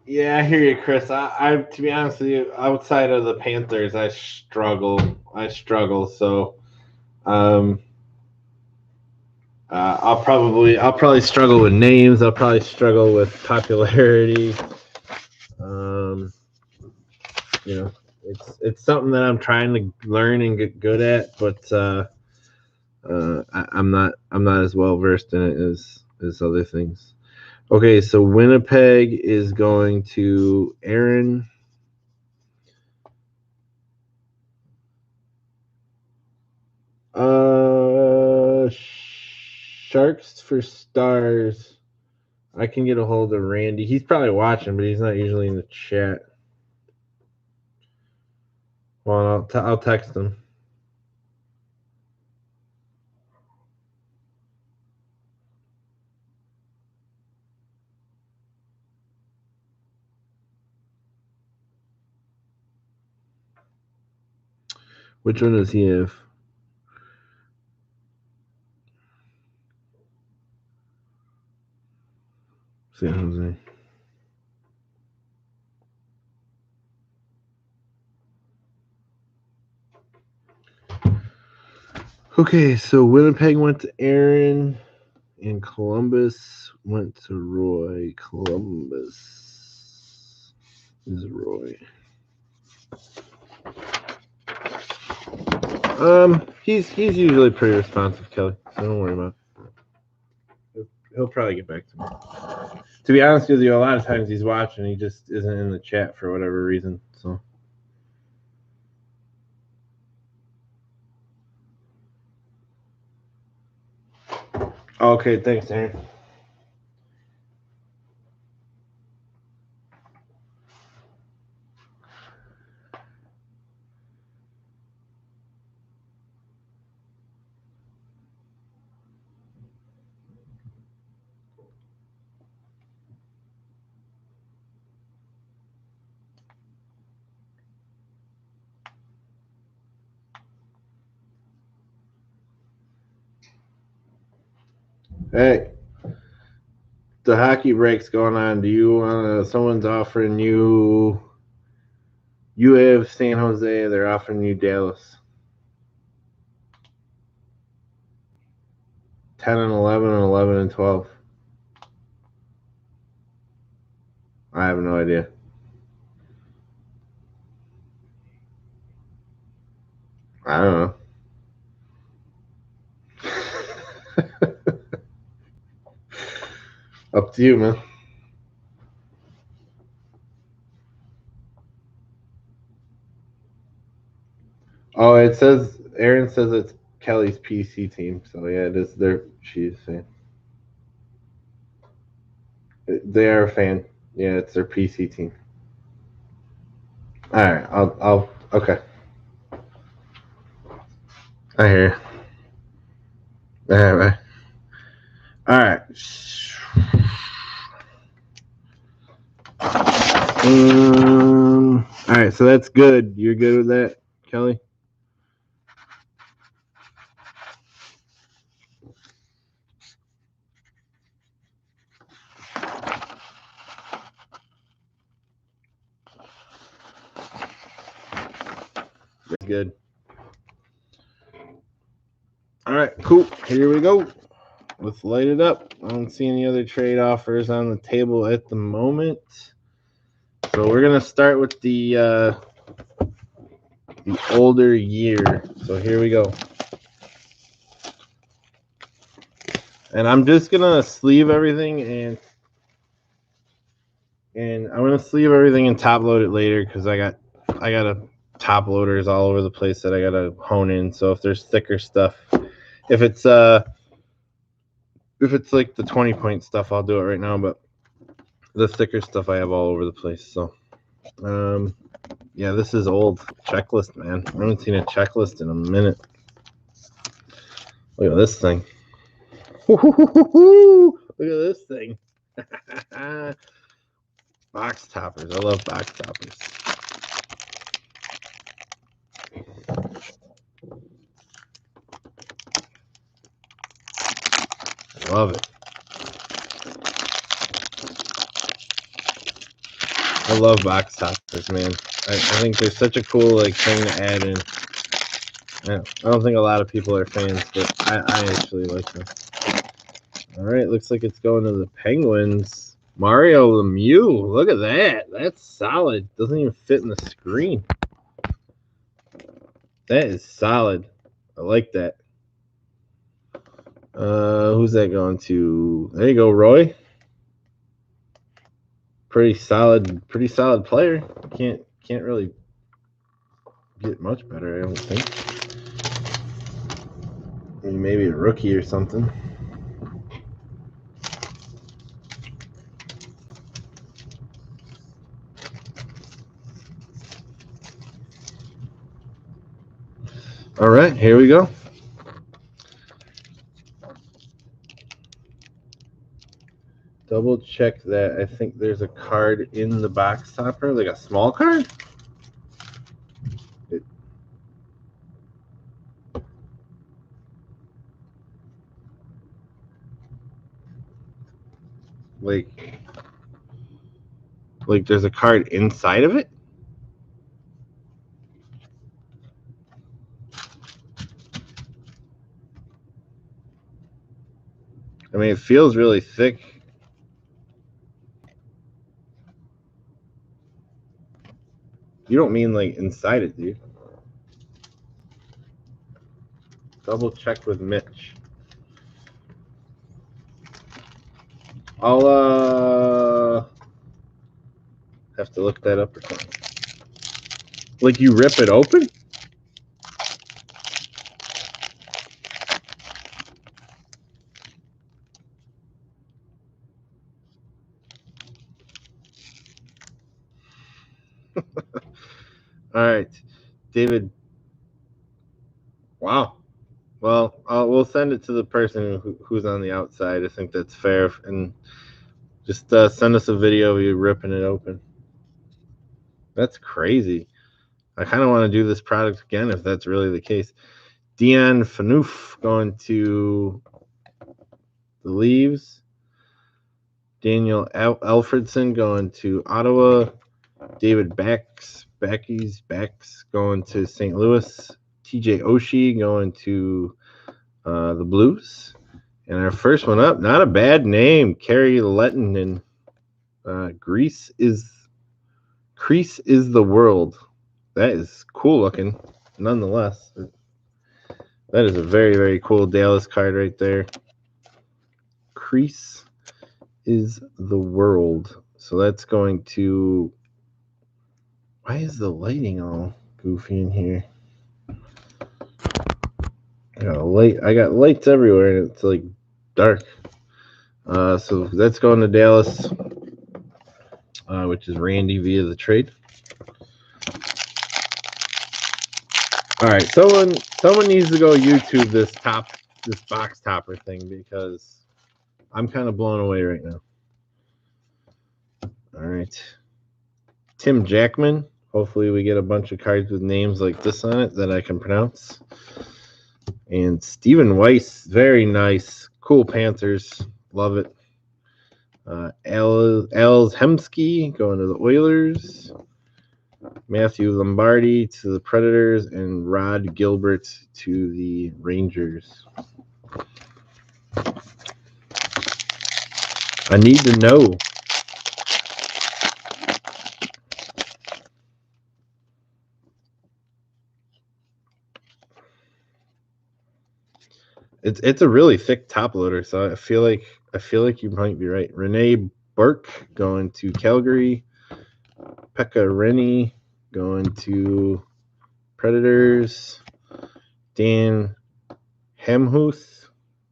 S1: Yeah, I hear you, Chris. I to be honest with you, outside of the Panthers, I struggle. So, I'll probably struggle with names. I'll probably struggle with popularity. It's something that I'm trying to learn and get good at, but I'm not as well versed in it as other things. Okay, so Winnipeg is going to Aaron. Sharks for Stars. I can get a hold of Randy. He's probably watching, but he's not usually in the chat. Well, I'll text him. Which one does he have? San Jose. Okay, so Winnipeg went to Aaron, and Columbus went to Roy. Columbus is Roy. He's usually pretty responsive, Kelly. So don't worry about it. He'll probably get back to me. To be honest with you, a lot of times he's watching, he just isn't in the chat for whatever reason. So. Okay, thanks, Aaron. Hey, the hockey break's going on. Do you want to? Someone's offering you. You have San Jose. They're offering you Dallas. 10 and 11 and 11 and 12. I have no idea. I don't know. Up to you, man. Oh, it says Aaron says it's Kelly's PC team. So yeah, it is their. She's saying they are a fan. Yeah, it's their PC team. All right, I'll. Okay. I hear you. All right. All right. All right, so that's good. You're good with that, Kelly? That's good. All right, cool. Here we go. Let's light it up. I don't see any other trade offers on the table at the moment. So we're gonna start with the older year. So here we go. And I'm just gonna sleeve everything and I'm gonna sleeve everything and top load it later because I got a top loaders all over the place that I gotta hone in. So if there's thicker stuff, if it's like the 20-point stuff, I'll do it right now. But the thicker stuff I have all over the place. So yeah, this is old checklist, man. I haven't seen a checklist in a minute. Look at this thing. Look at this thing. Box toppers. I love box toppers. I love it. I love box toppers, man. I think they're such a cool thing to add in. I don't think a lot of people are fans, but I actually like them. All right, looks like it's going to the Penguins. Mario Lemieux. Look at that. That's solid. Doesn't even fit in the screen. That is solid. I like that. Who's that going to? There you go, Roy. Pretty solid player. Can't really get much better, I don't think. Maybe a rookie or something. All right, here we go. Double check that. I think there's a card in the box topper, like a small card. Like there's a card inside of it. I mean, it feels really thick. You don't mean like inside it, do you? Double check with Mitch. I'll have to look that up or something. Like you rip it open? All right, David. Wow. Well, we'll send it to the person who's on the outside. I think that's fair, and just send us a video of you ripping it open. That's crazy. I kind of want to do this product again if that's really the case. Dion Phaneuf going to the Leaves. Daniel Alfredson going to Ottawa. David Backs going to St. Louis. TJ Oshie going to the Blues. And our first one up, not a bad name, Kerry Lettinen. Crease is the world. That is cool looking, nonetheless. That is a very, very cool Dallas card right there. Crease is the world. So that's going to... Why is the lighting all goofy in here? I got lights everywhere, and it's like dark. So that's going to Dallas, which is Randy via the trade. All right, someone needs to go YouTube this box topper thing because I'm kind of blown away right now. All right, Tim Jackman. Hopefully we get a bunch of cards with names like this on it that I can pronounce. And Stephen Weiss, very nice, cool Panthers, love it. Els Hemsky going to the Oilers. Matthew Lombardi to the Predators, and Rod Gilbert to the Rangers. I need to know. It's a really thick top loader, so I feel like you might be right. Renee Burke going to Calgary. Pekka Rinne going to Predators. Dan Hemhuth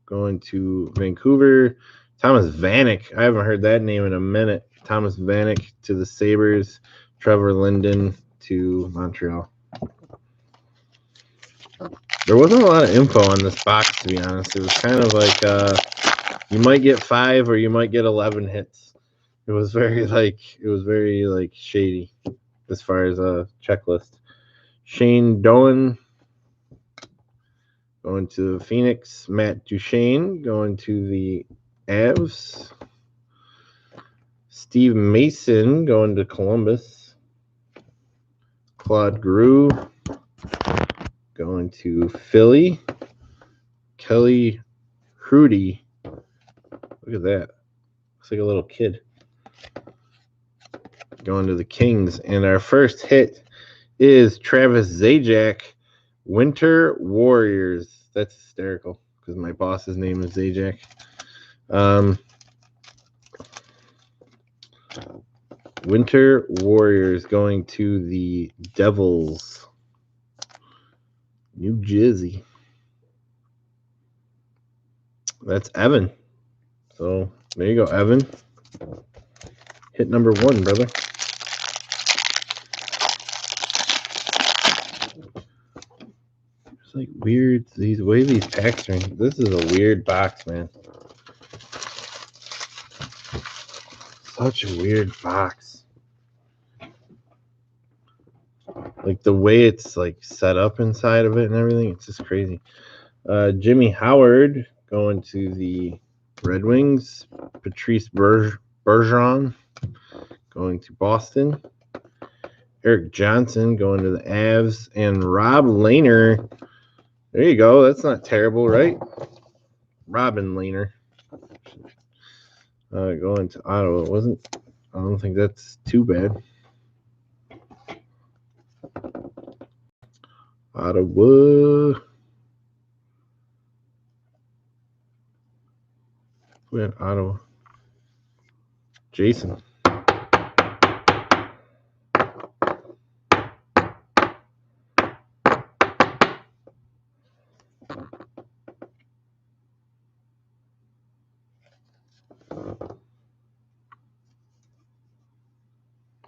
S1: going to Vancouver. Thomas Vanek, I haven't heard that name in a minute. Thomas Vanek to the Sabres. Trevor Linden to Montreal. There wasn't a lot of info on this box, to be honest. It was kind of like you might get 5 or you might get 11 hits. It was very shady as far as a checklist. Shane Doan going to Phoenix. Matt Duchene going to the Avs. Steve Mason going to Columbus. Claude Giroux going to Philly. Kelly Hrudey. Look at that. Looks like a little kid. Going to the Kings. And our first hit is Travis Zajac, Winter Warriors. That's hysterical because my boss's name is Zajac. Winter Warriors going to the Devils. New Jersey. That's Evan. So there you go, Evan. Hit number 1, brother. It's like weird. These packs are. This is a weird box, man. Such a weird box. Like the way it's like set up inside of it and everything, it's just crazy. Jimmy Howard going to the Red Wings. Patrice Bergeron going to Boston. Eric Johnson going to the Avs. And Rob Lehner. There you go. That's not terrible, right? Robin Lehner Going to Ottawa. It wasn't. I don't think that's too bad. Ottawa. We had Ottawa. Jason.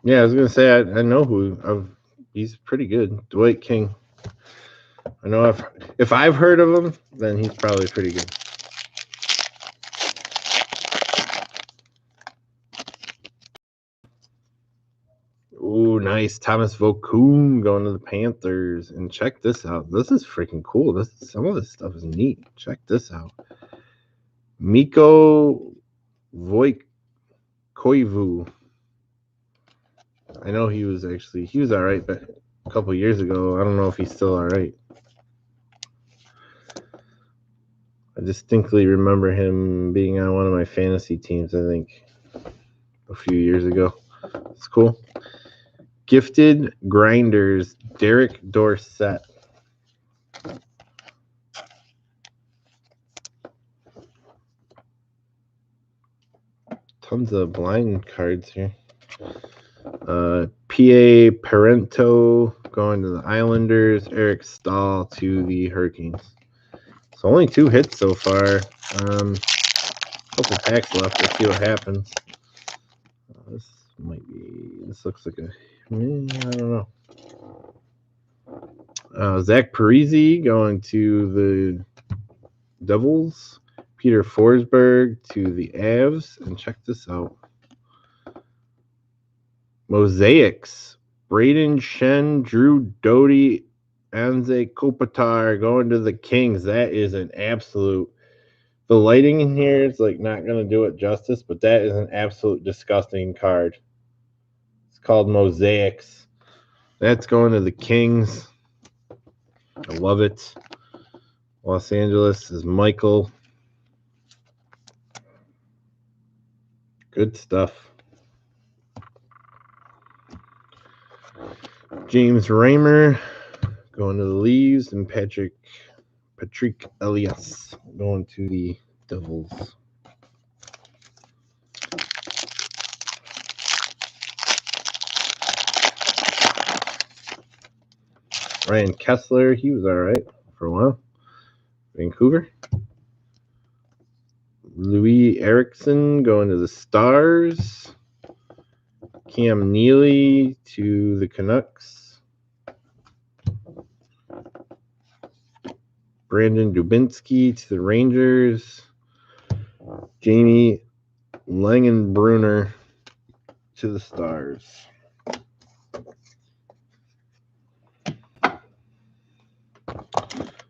S1: Yeah, I was gonna say I know who. He's pretty good. Dwight King. I know if I've heard of him, then he's probably pretty good. Ooh, nice. Thomas Vokoun going to the Panthers. And check this out. This is freaking cool. Some of this stuff is neat. Check this out. Mikko Koivu. I know he was all right, but a couple years ago, I don't know if he's still all right. I distinctly remember him being on one of my fantasy teams, I think, a few years ago. It's cool. Gifted Grinders, Derek Dorsett. Tons of blind cards here. P.A. Parento going to the Islanders. Eric Stahl to the Hurricanes. So only 2 hits so far. Couple packs left. Let's see what happens. This looks like I don't know. Zach Parise going to the Devils. Peter Forsberg to the Avs. And check this out. Mosaics. Braden Shen, Drew Doughty, Anze Kopitar going to the Kings. That is an absolute... The lighting in here is like not going to do it justice, but that is an absolute disgusting card. It's called Mosaics. That's going to the Kings. I love it. Los Angeles is Michael. Good stuff. James Reimer going to the Leaves, and Patrick Elias going to the Devils. Ryan Kessler, he was all right for a while. Vancouver. Louis Erickson going to the Stars. Cam Neely to the Canucks. Brandon Dubinsky to the Rangers. Jamie Langenbrunner to the Stars.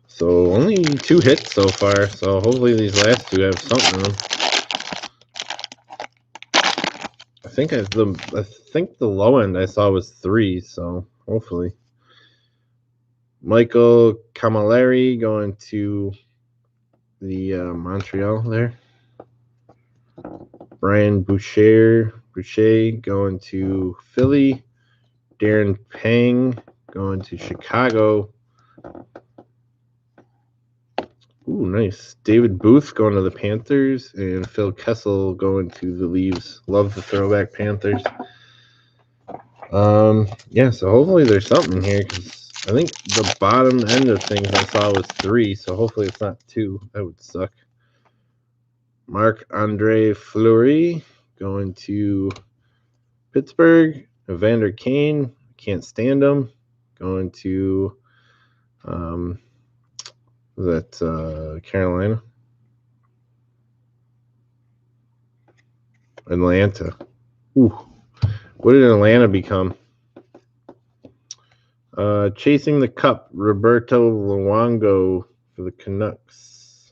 S1: So only 2 hits so far, so hopefully these last 2 have something in them. I think the low end I saw was 3, so hopefully. Michael Camilleri going to the Montreal there. Brian Boucher going to Philly. Darren Pang going to Chicago. Ooh, nice. David Booth going to the Panthers, and Phil Kessel going to the Leaves. Love the throwback Panthers. Yeah, so hopefully there's something here, because I think the bottom end of things I saw was 3, so hopefully it's not 2. That would suck. Marc-Andre Fleury going to Pittsburgh. Evander Kane, can't stand him, going to Carolina. Atlanta. Ooh. What did Atlanta become? Chasing the Cup, Roberto Luongo for the Canucks.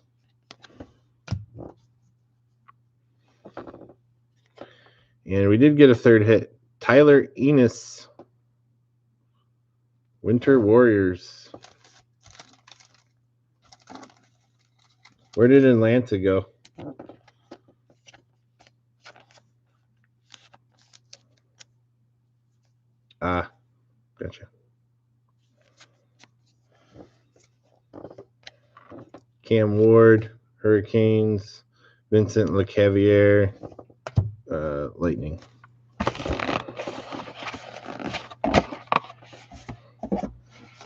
S1: And we did get a 3rd hit. Tyler Ennis, Winter Warriors. Where did Atlanta go? Ah, gotcha. Cam Ward, Hurricanes. Vincent LeCavier, Lightning.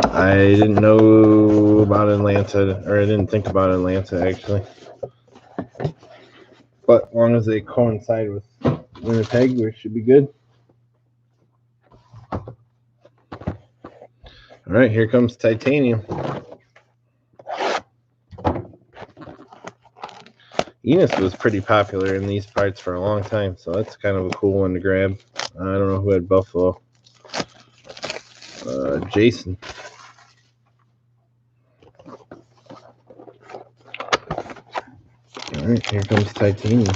S1: I didn't know about Atlanta, or I didn't think about Atlanta actually. But as long as they coincide with Winnipeg, we should be good. All right, here comes Titanium. Enos was pretty popular in these parts for a long time, so that's kind of a cool one to grab. I don't know who had Buffalo. Jason. All right, here comes Titanium.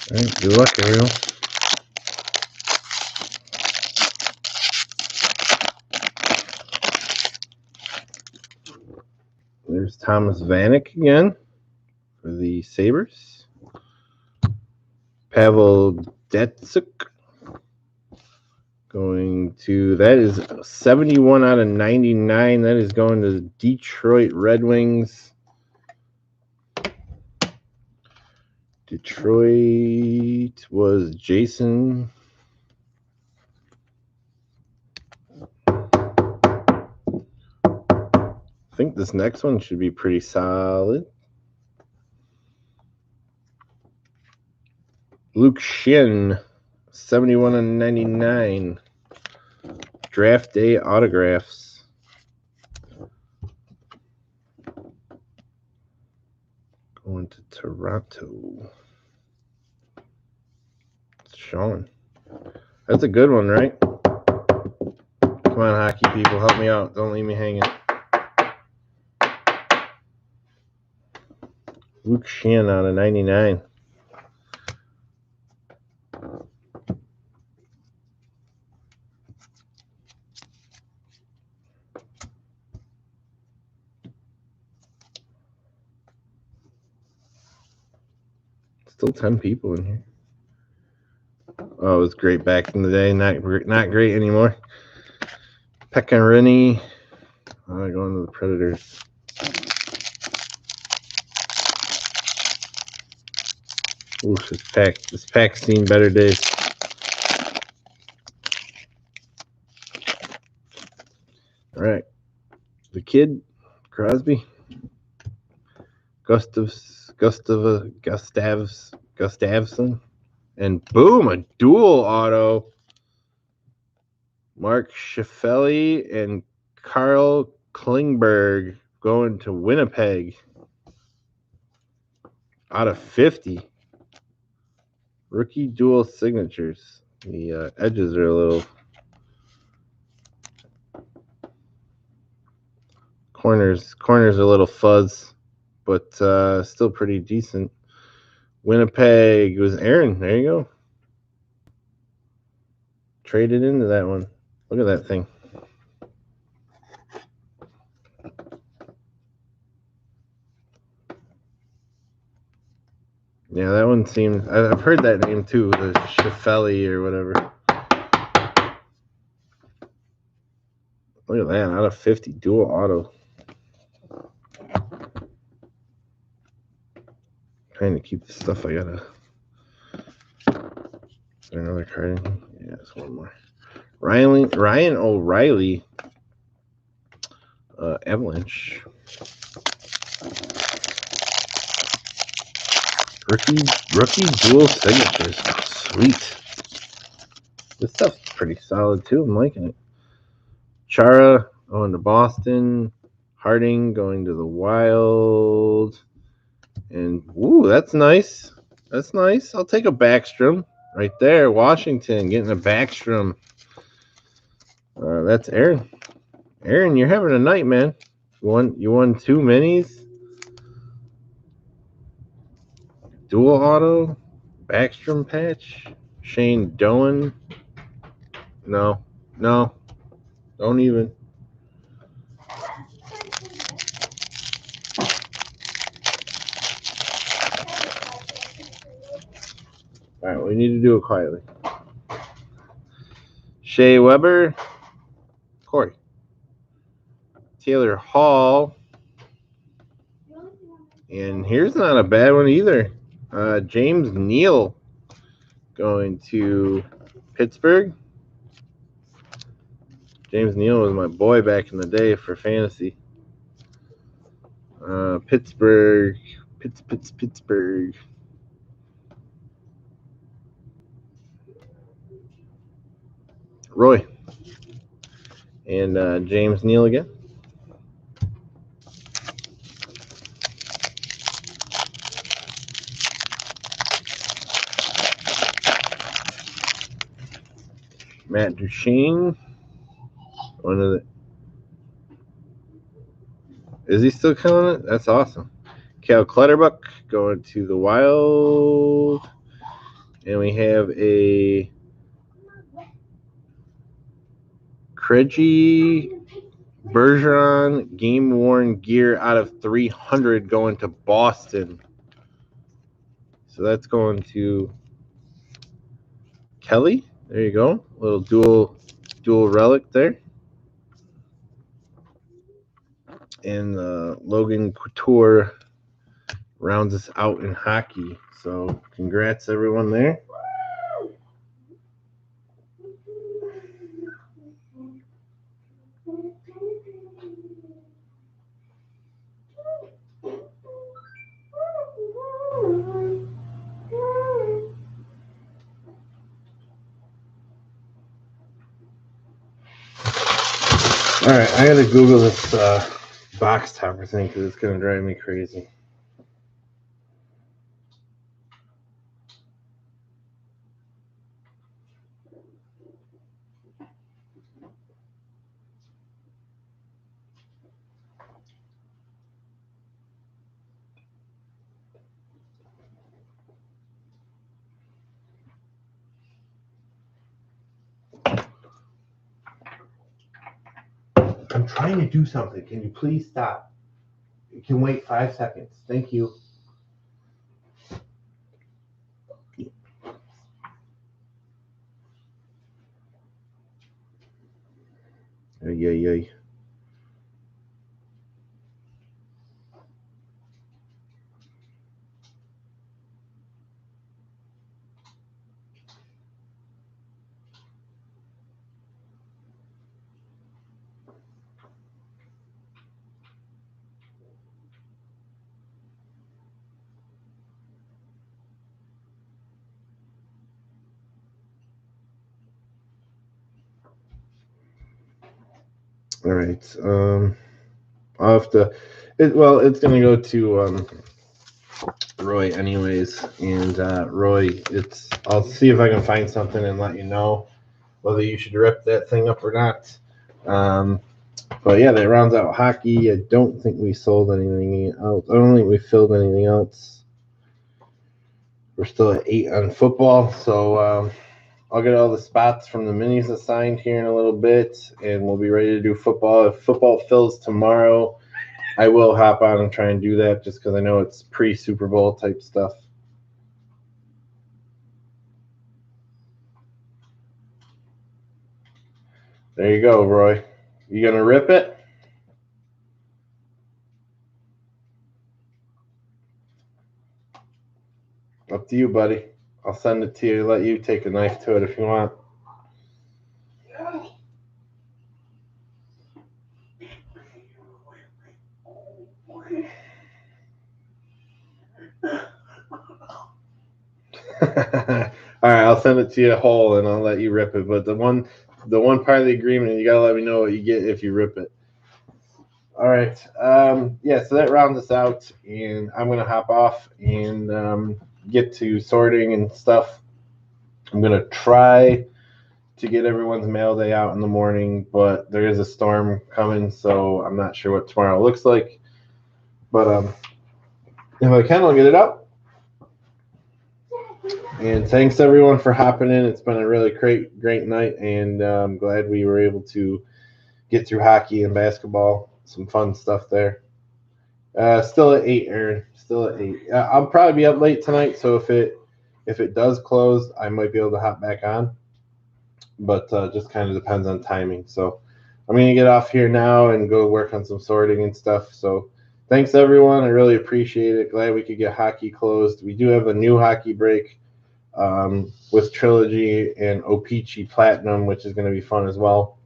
S1: All right, good luck, Ariel. There's Thomas Vanek again for the Sabres. Pavel Datsyuk going to, that is 71 out of 99. That is going to the Detroit Red Wings. Detroit was Jason. I think this next one should be pretty solid. Luke Shin, 71 of 99. Draft day autographs. Going to Toronto. Sean. That's a good one, right? Come on, hockey people, help me out. Don't leave me hanging. Luke Shin out of 99. Still 10 people in here. Oh, it was great back in the day. Not great anymore. Pekka Rinne. Going to the Predators. Ooh, this pack's seen better days. All right. The Kid, Crosby. Gustavsson. And boom, a dual auto. Mark Scheifele and Carl Klingberg going to Winnipeg. Out of 50. Rookie dual signatures. The edges are a little... Corners a little fuzz, but still pretty decent. Winnipeg was Aaron. There you go. Traded into that one. Look at that thing. Yeah, that one seems... I've heard that name too, the Scheifele or whatever. Look at that, out of 50, dual auto. Trying to keep the stuff I gotta... Is there another card in here? Yeah, there's one more. Ryan O'Reilly, Avalanche. Rookie dual signatures. Sweet. This stuff's pretty solid too. I'm liking it. Chara going to Boston. Harding going to the Wild. And ooh, that's nice. That's nice. I'll take a Backstrom right there. Washington getting a Backstrom. That's Aaron. Aaron, you're having a night, man. You won 2 minis. Dual auto. Backstrom patch. Shane Doan. No. Don't even. All right, we need to do it quietly. Shea Weber, Corey, Taylor Hall, and here's not a bad one either. James Neal going to Pittsburgh. James Neal was my boy back in the day for fantasy. Pittsburgh. Roy. And James Neal again. Matt Duchene. One of the. Is he still killing it? That's awesome. Cal Clutterbuck going to the Wild. And we have a Krejci Bergeron game-worn gear out of 300 going to Boston. So that's going to Kelly. There you go. A little dual relic there. And Logan Couture rounds us out in hockey. So congrats everyone there. All right, I gotta Google this box topper thing because it's gonna drive me crazy. I'm trying to do something. Can you please stop? You can wait 5 seconds. Thank you. Ay. All right. I'll have to. It's gonna go to Roy anyways, and Roy, I'll see if I can find something and let you know whether you should rip that thing up or not. But yeah, that rounds out hockey. I don't think we sold anything else. I don't think we filled anything else. We're still at 8 on football, so I'll get all the spots from the minis assigned here in a little bit, and we'll be ready to do football. If football fills tomorrow, I will hop on and try and do that just because I know it's pre-Super Bowl type stuff. There you go, Roy. You gonna rip it? Up to you, buddy. I'll send it to you. Let you take a knife to it if you want. All right, I'll send it to you whole, and I'll let you rip it. But the one part of the agreement, you gotta let me know what you get if you rip it. All right. Yeah, so that rounds us out, and I'm gonna hop off and get to sorting and stuff. I'm gonna try to get everyone's mail day out in the morning, but there is a storm coming, so I'm not sure what tomorrow looks like. But if I can, I'll get it up. And thanks everyone for hopping in. It's been a really great night, and I'm glad we were able to get through hockey and basketball. Some fun stuff there. Still at 8, Aaron. Still at 8. I'll probably be up late tonight, so if it does close, I might be able to hop back on. But just kind of depends on timing. So I'm going to get off here now and go work on some sorting and stuff. So thanks, everyone. I really appreciate it. Glad we could get hockey closed. We do have a new hockey break with Trilogy and O-Pee-Chee Platinum, which is going to be fun as well.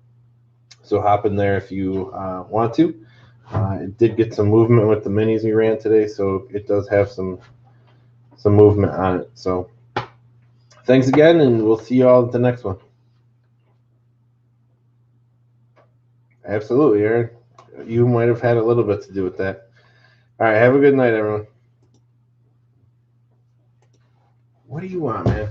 S1: So hop in there if you want to. It did get some movement with the minis we ran today, so it does have some movement on it. So thanks again, and we'll see you all at the next one. Absolutely, Aaron. You might have had a little bit to do with that. All right, have a good night, everyone. What do you want, man?